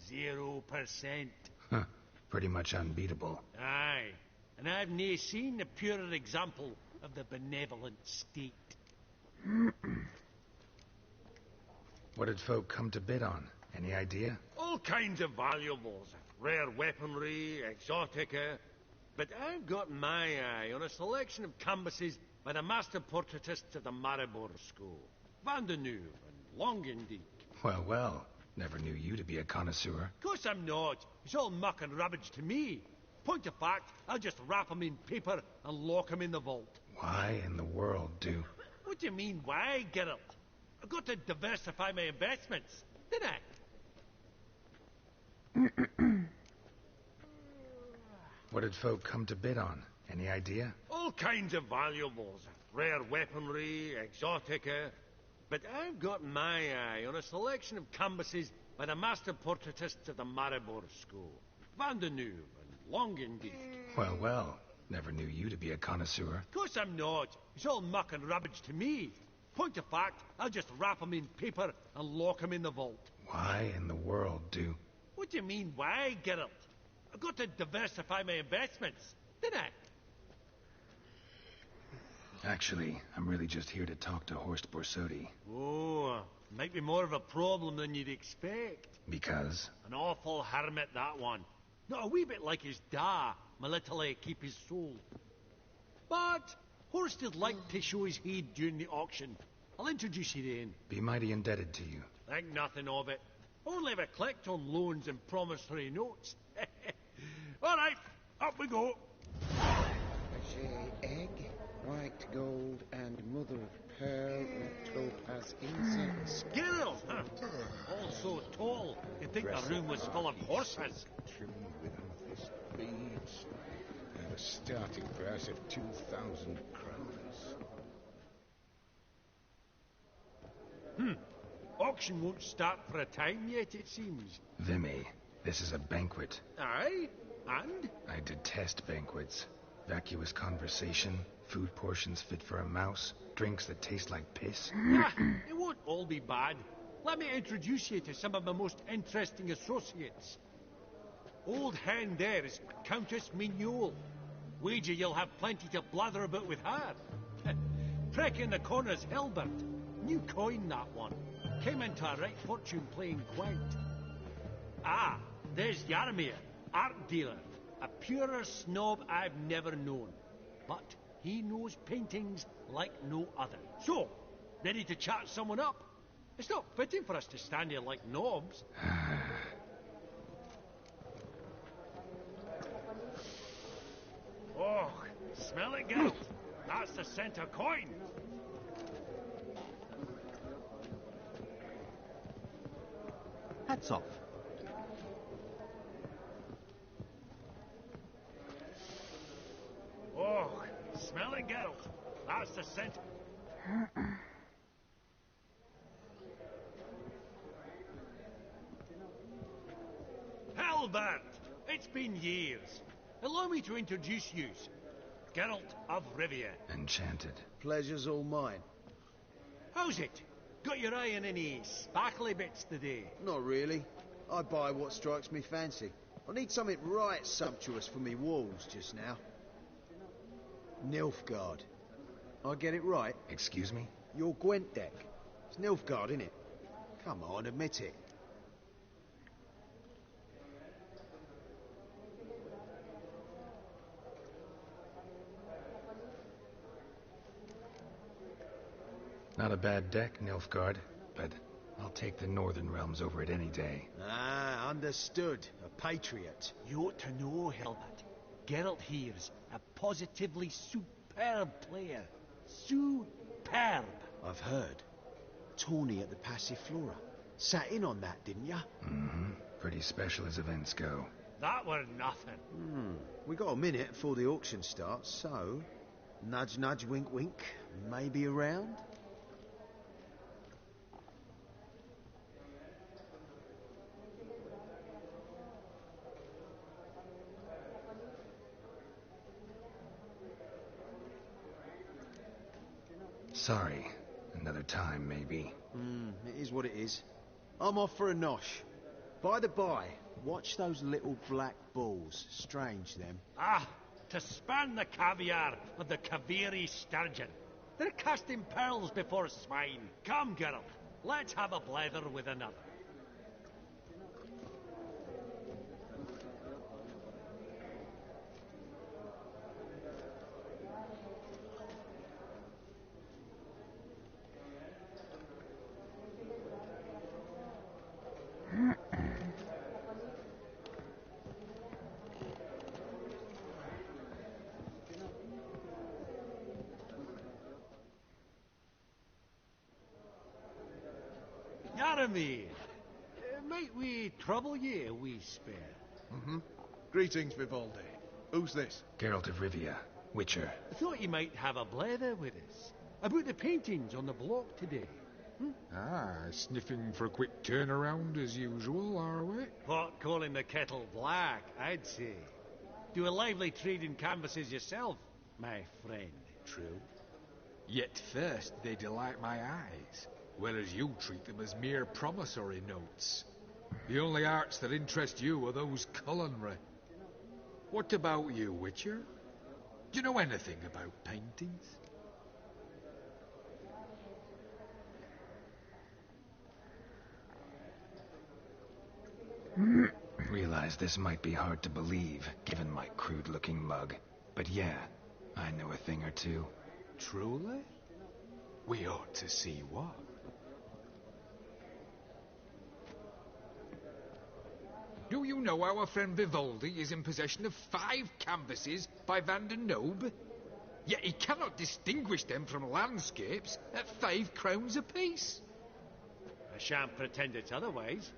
0%. Huh. Pretty much unbeatable. Aye. And I've nae seen a purer example of the benevolent state. What did folk come to bid on? Any idea? All kinds of valuables. Rare weaponry, exotica. But I've got my eye on a selection of canvases by the master portraitists of the Maribor School. Van de Neuve and Longendijk. Well, well. Never knew you to be a connoisseur. Of course I'm not. It's all muck and rubbish to me. Point of fact, I'll just wrap 'em in paper and lock 'em in the vault. Why in the world do? What do you mean, why, Geralt? I've got to diversify my investments, didn't I? What did folk come to bid on? Any idea? All kinds of valuables. Rare weaponry, exotica. But I've got my eye on a selection of canvases by the master portraitists of the Maribor School. Van de Neuve and Longendijk. Well, well. Never knew you to be a connoisseur. Of course I'm not. It's all muck and rubbish to me. Point of fact, I'll just wrap 'em in paper and lock 'em in the vault. Why in the world do? What do you mean, why, Geralt? I've got to diversify my investments, didn't I? Actually, I'm really just here to talk to Horst Borsodi. Oh, might be more of a problem than you'd expect. Because? An awful hermit, that one. Not a wee bit like his da, my little keep his soul. But Horst'd like to show his head during the auction. I'll introduce you then. Be mighty indebted to you. Think nothing of it. Only ever collect on loans and promissory notes. All right, up we go. Egg, white gold, and mother of pearl with topaz incense. Geralt, huh? Also tall. You'd think the room was full of horses. Trimmed with amethyst beads, and a starting price of 2,000 crowns. Auction won't start for a time yet, it seems. Vimy, this is a banquet. Aye? And? I detest banquets. Vacuous conversation, food portions fit for a mouse, drinks that taste like piss. It won't all be bad. Let me introduce you to some of my most interesting associates. Old hen there is Countess Mignol. Wager you'll have plenty to blather about with her. Prick in the corner's Hilbert. New coin, that one. Came into a right fortune playing Gwent. Ah, there's Yarmir, art dealer. A purer snob I've never known. But he knows paintings like no other. So, ready to chat someone up? It's not fitting for us to stand here like knobs. Oh, smell it, Geralt. That's the scent of coin. Hats off. Oh, smell it, Geralt. That's the scent. Halbert! It's been years. Allow me to introduce you. Geralt of Rivia. Enchanted. Pleasure's all mine. How's it? Got your eye on any sparkly bits today? Not really. I buy what strikes me fancy. I need something right sumptuous for me walls just now. Nilfgaard. I get it right? Excuse me? Your Gwent deck. It's Nilfgaard, innit? Come on, admit it. Not a bad deck, Nilfgaard, but I'll take the Northern Realms over it any day. Ah, understood. A patriot. You ought to know, Hilbert. Geralt here's a positively superb player. Superb. I've heard. Tawny at the Passiflora. Sat in on that, didn't ya? Mm-hmm. Pretty special as events go. That were nothing. We got a minute before the auction starts, so... Nudge, nudge, wink, wink. Maybe around? Sorry. Another time, maybe. It is what it is. I'm off for a nosh. By the by, watch those little black balls. Strange, them. Ah, to span the caviar of the Kaviri sturgeon. They're casting pearls before swine. Come, Geralt, let's have a blether with another. Yarmir, might we trouble ye a wee spare? Greetings, Vivaldi. Who's this? Geralt of Rivia, Witcher. I thought you might have a blether with us. About the paintings on the block today. Sniffing for a quick turnaround as usual, are we? Pot calling the kettle black, I'd say. Do a lively trade in canvases yourself, my friend. True. Yet first they delight my eyes, whereas you treat them as mere promissory notes. The only arts that interest you are those culinary. What about you, Witcher? Do you know anything about paintings? Realize this might be hard to believe, given my crude-looking mug. But yeah, I know a thing or two. Truly? We ought to see what. Do you know our friend Vivaldi is in possession of 5 canvases by Van der Noob? Yet he cannot distinguish them from landscapes at 5 crowns apiece. I shan't pretend it's otherwise.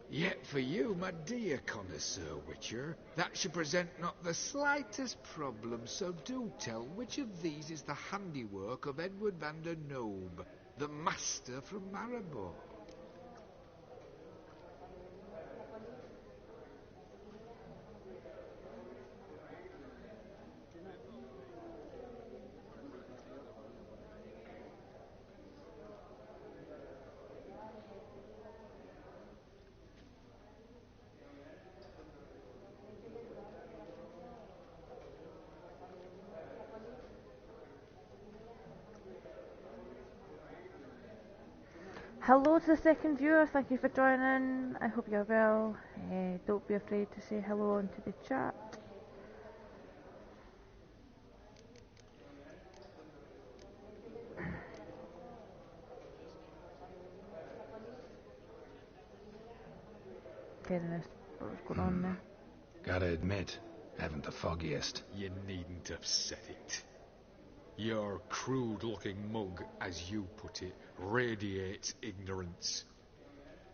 Yet for you, my dear connoisseur Witcher, that should present not the slightest problem, so do tell which of these is the handiwork of Edward Van der Noob, the master from Maribor. Hello to the second viewer, thank you for joining. I hope you're well. Don't be afraid to say hello into the chat. Goodness, what was going on there? Gotta admit, haven't the foggiest. You needn't have said it. Your crude-looking mug, as you put it, radiates ignorance.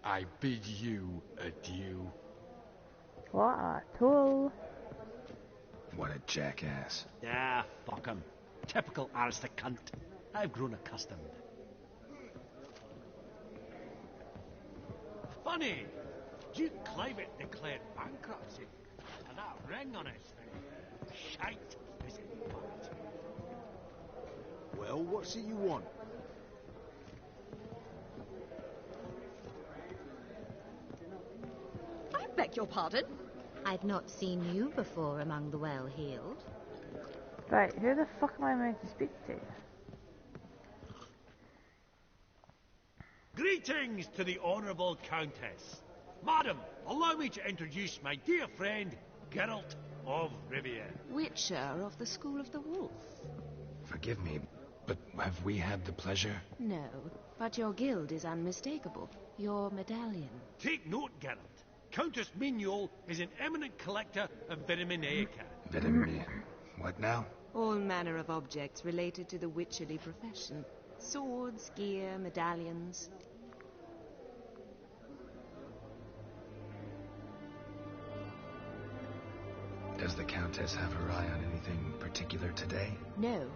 I bid you adieu. What a tool. What a jackass. Ah, fuck him. Typical aristocrat cunt. I've grown accustomed. Funny, Duke Clivet declared bankruptcy, and that ring on his finger. Shite, is it bad? Well, what's it you want? I beg your pardon? I've not seen you before among the well-heeled. Right, who the fuck am I meant to speak to? Greetings to the Honourable Countess. Madam, allow me to introduce my dear friend, Geralt of Rivia. Witcher of the School of the Wolf. Forgive me, but have we had the pleasure? No, but your guild is unmistakable. Your medallion. Take note, Geralt. Countess Mignol is an eminent collector of Vitaminaica. What now? All manner of objects related to the witcherly profession. Swords, gear, medallions. Does the Countess have her eye on anything particular today? No,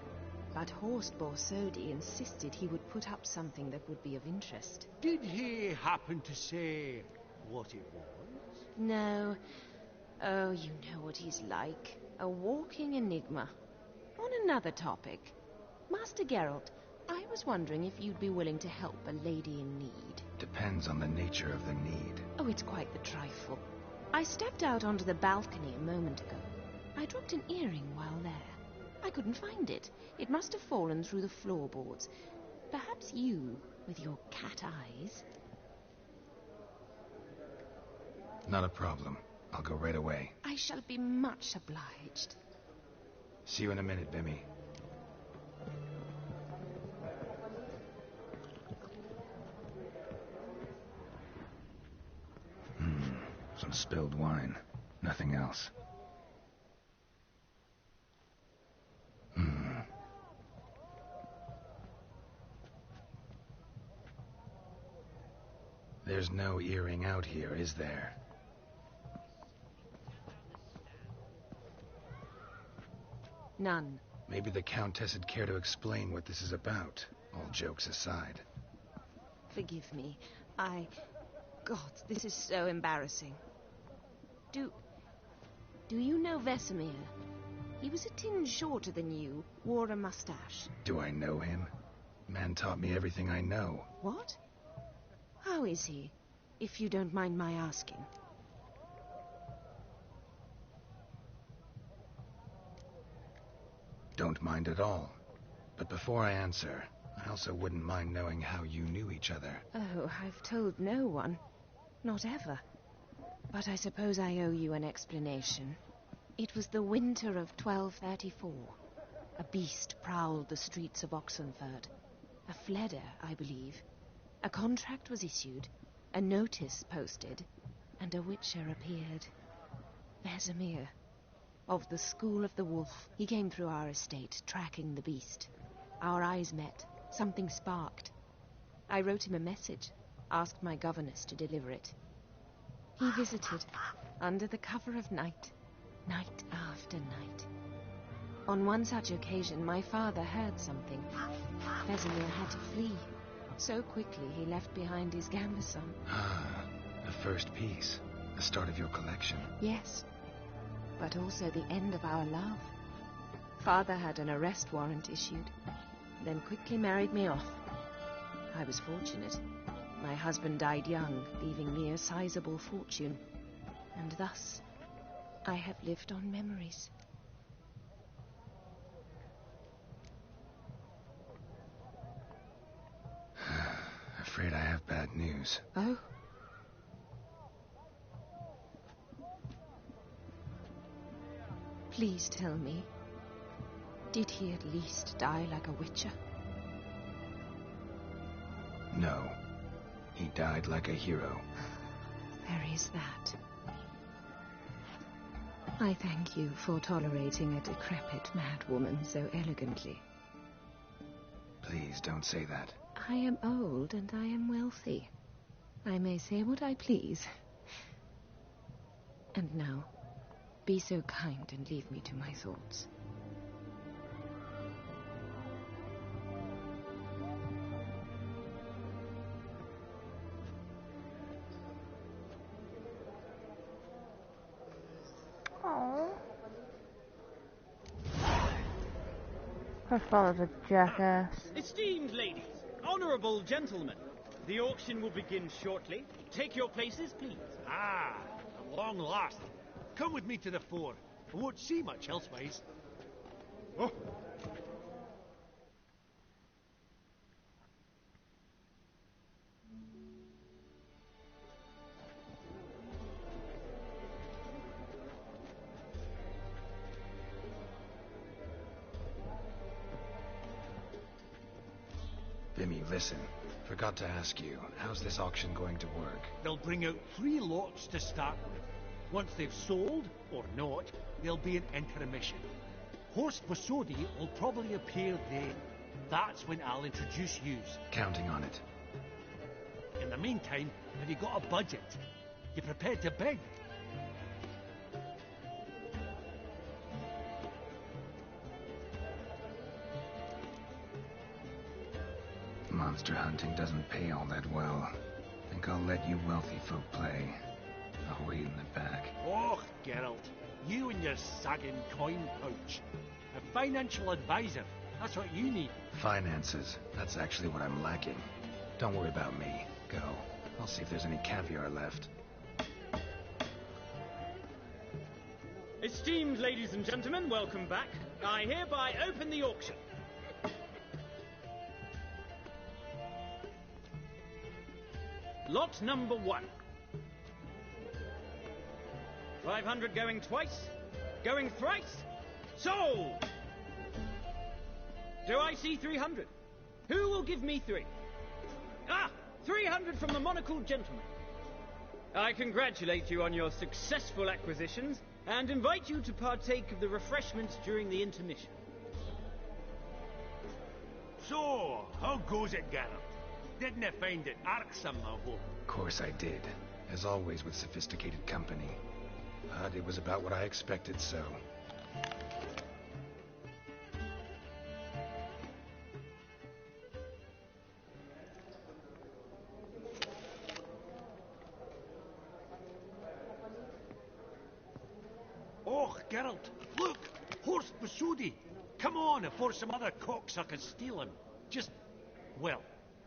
but Horst Borsodi insisted he would put up something that would be of interest. Did he happen to say what it was? No. Oh, you know what he's like. A walking enigma. On another topic. Master Geralt, I was wondering if you'd be willing to help a lady in need. Depends on the nature of the need. Oh, it's quite the trifle. I stepped out onto the balcony a moment ago. I dropped an earring while there. I couldn't find it. It must have fallen through the floorboards. Perhaps you, with your cat eyes... Not a problem. I'll go right away. I shall be much obliged. See you in a minute, Bimmy. Some spilled wine. Nothing else. There's no earring out here, is there? None. Maybe the Countess would care to explain what this is about, all jokes aside. Forgive me. God, this is so embarrassing. Do you know Vesemir? He was a tinge shorter than you, wore a mustache. Do I know him? Man taught me everything I know. What? How is he, if you don't mind my asking? Don't mind at all. But before I answer, I also wouldn't mind knowing how you knew each other. Oh, I've told no one. Not ever. But I suppose I owe you an explanation. It was the winter of 1234. A beast prowled the streets of Oxenford. A fleder, I believe. A contract was issued, a notice posted, and a witcher appeared. Vesemir, of the School of the Wolf. He came through our estate, tracking the beast. Our eyes met. Something sparked. I wrote him a message, asked my governess to deliver it. He visited, under the cover of night, night after night. On one such occasion, my father heard something. Vesemir had to flee. So quickly he left behind his gambeson. Ah, the first piece. The start of your collection. Yes, but also the end of our love. Father had an arrest warrant issued, then quickly married me off. I was fortunate. My husband died young, leaving me a sizable fortune. And thus, I have lived on memories. Afraid I have bad news. Oh? Please tell me, did he at least die like a witcher? No. He died like a hero. There is that. I thank you for tolerating a decrepit madwoman so elegantly. Please don't say that. I am old and I am wealthy. I may say what I please. And now, be so kind and leave me to my thoughts. Oh. Her father's a jackass. Esteemed ladies, honourable gentlemen, the auction will begin shortly. Take your places, please. Ah, at long last. Come with me to the fore. I won't see much elsewise. Oh. Vimy, listen. Forgot to ask you, how's this auction going to work? They'll bring out 3 lots to start with. Once they've sold, or not, there'll be an intermission. Horst Bosodi will probably appear then. That's when I'll introduce yous. Counting on it. In the meantime, have you got a budget? You prepared to bid? Monster hunting doesn't pay all that well. Think I'll let you wealthy folk play. I'll wait in the back. Oh, Geralt. You and your sagging coin pouch. A financial advisor. That's what you need. Finances. That's actually what I'm lacking. Don't worry about me. Go. I'll see if there's any caviar left. Esteemed ladies and gentlemen, welcome back. I hereby open the auction. Lot number 1. 500 going twice, going thrice, sold! Do I see 300? Who will give me 3? Ah! 300 from the monocled gentleman. I congratulate you on your successful acquisitions and invite you to partake of the refreshments during the intermission. So, how goes it, Geralt? Didn't you find it irksome, I hope? Of course I did. As always with sophisticated company. But it was about what I expected, so... Oh, Geralt, look! Horst Bosodi! Come on before some other cocksuckers steal him. Just, well,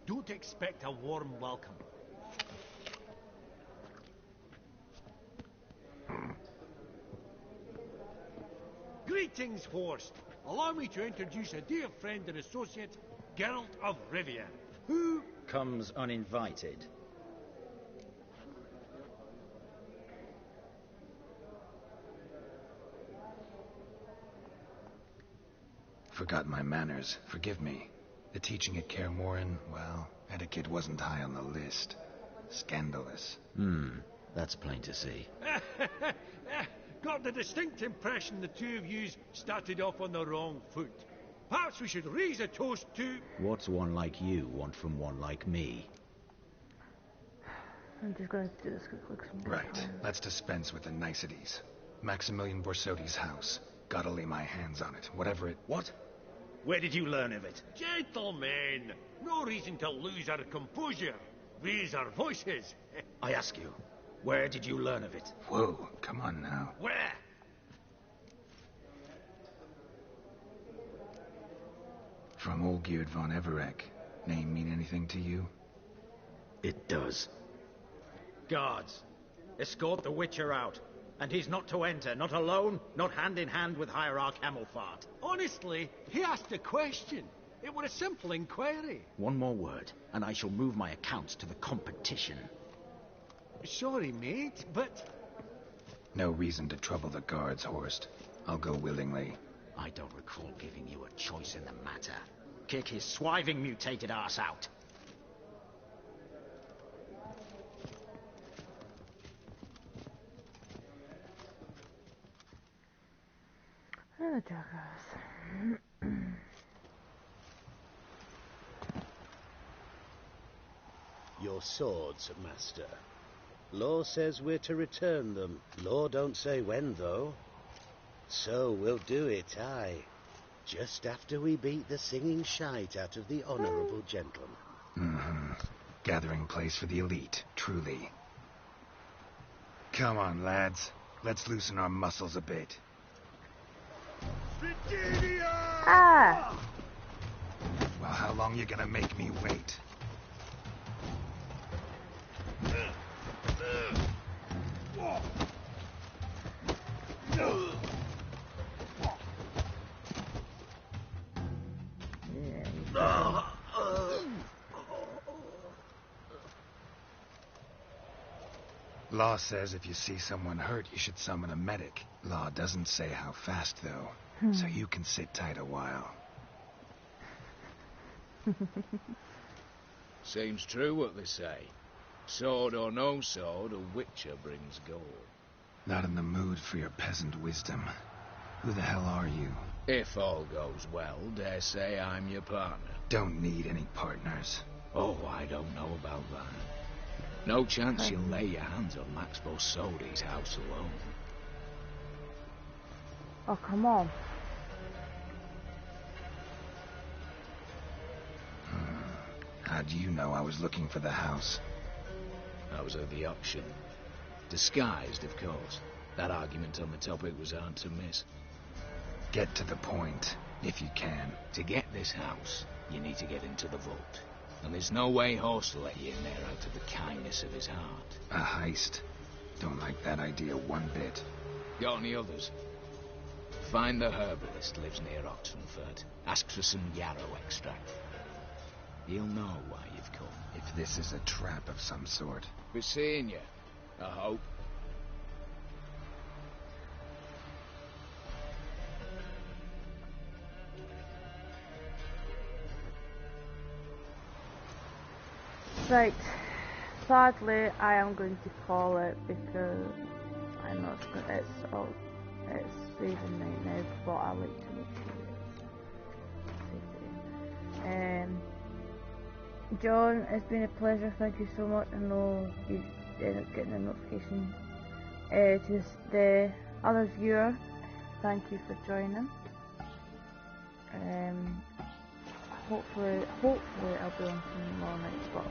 don't expect a warm welcome. Greetings, Horst. Allow me to introduce a dear friend and associate, Geralt of Rivia, who... comes uninvited. forgotten my manners. Forgive me. The teaching at Kaer Morhen, well, etiquette wasn't high on the list. Scandalous. That's plain to see. Got the distinct impression the two of yous started off on the wrong foot. Perhaps we should raise a toast to... What's one like you want from one like me? I'm just going to do this quick. Right. Let's dispense with the niceties. Maximilian Borsodi's house. Gotta lay my hands on it, whatever it... What? Where did you learn of it? Gentlemen, no reason to lose our composure. Raise our voices. I ask you, where did you learn of it? Whoa, come on now. Where? From Olgierd von Everec. Name mean anything to you? It does. Guards, escort the Witcher out. And he's not to enter, not alone, not hand in hand with Hierarch Hamelfart. Honestly, he asked a question. It were a simple inquiry. One more word, and I shall move my accounts to the competition. Sorry, mate, but... No reason to trouble the guards, Horst. I'll go willingly. I don't recall giving you a choice in the matter. Kick his swiving mutated ass out. Oh, Jaggers. Your swords, Master. Law says we're to return them. Law don't say when, though. So we'll do it, aye. Just after we beat the singing shite out of the honourable gentleman. Gathering place for the elite, truly. Come on, lads. Let's loosen our muscles a bit. Ah! Well, how long you gonna make me wait? Law says if you see someone hurt, you should summon a medic. Law doesn't say how fast, though, so you can sit tight a while. Seems true what they say. Sword or no sword, a Witcher brings gold. Not in the mood for your peasant wisdom. Who the hell are you? If all goes well, dare say I'm your partner. Don't need any partners. Oh, I don't know about that. No chance you'll lay your hands on Max Borsodi's house alone. Oh, come on. How do you know I was looking for the house? I was at the auction. Disguised, of course. That argument on the topic was hard to miss. Get to the point, if you can. To get this house, you need to get into the vault. And there's no way Horst will let you in there out of the kindness of his heart. A heist. Don't like that idea one bit. Got any others? Find the herbalist lives near Oxenfurt. Ask for some yarrow extract. He'll know why you've come. If this is a trap of some sort. We're seeing you, I hope. Right, sadly I am going to call it because I know it's saving right now, but I like to make sure it's John, it's been a pleasure, thank you so much. I know you ended up getting a notification. To the other viewer, thank you for joining. Hopefully I'll be on tomorrow night, but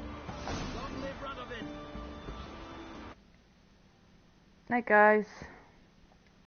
night guys.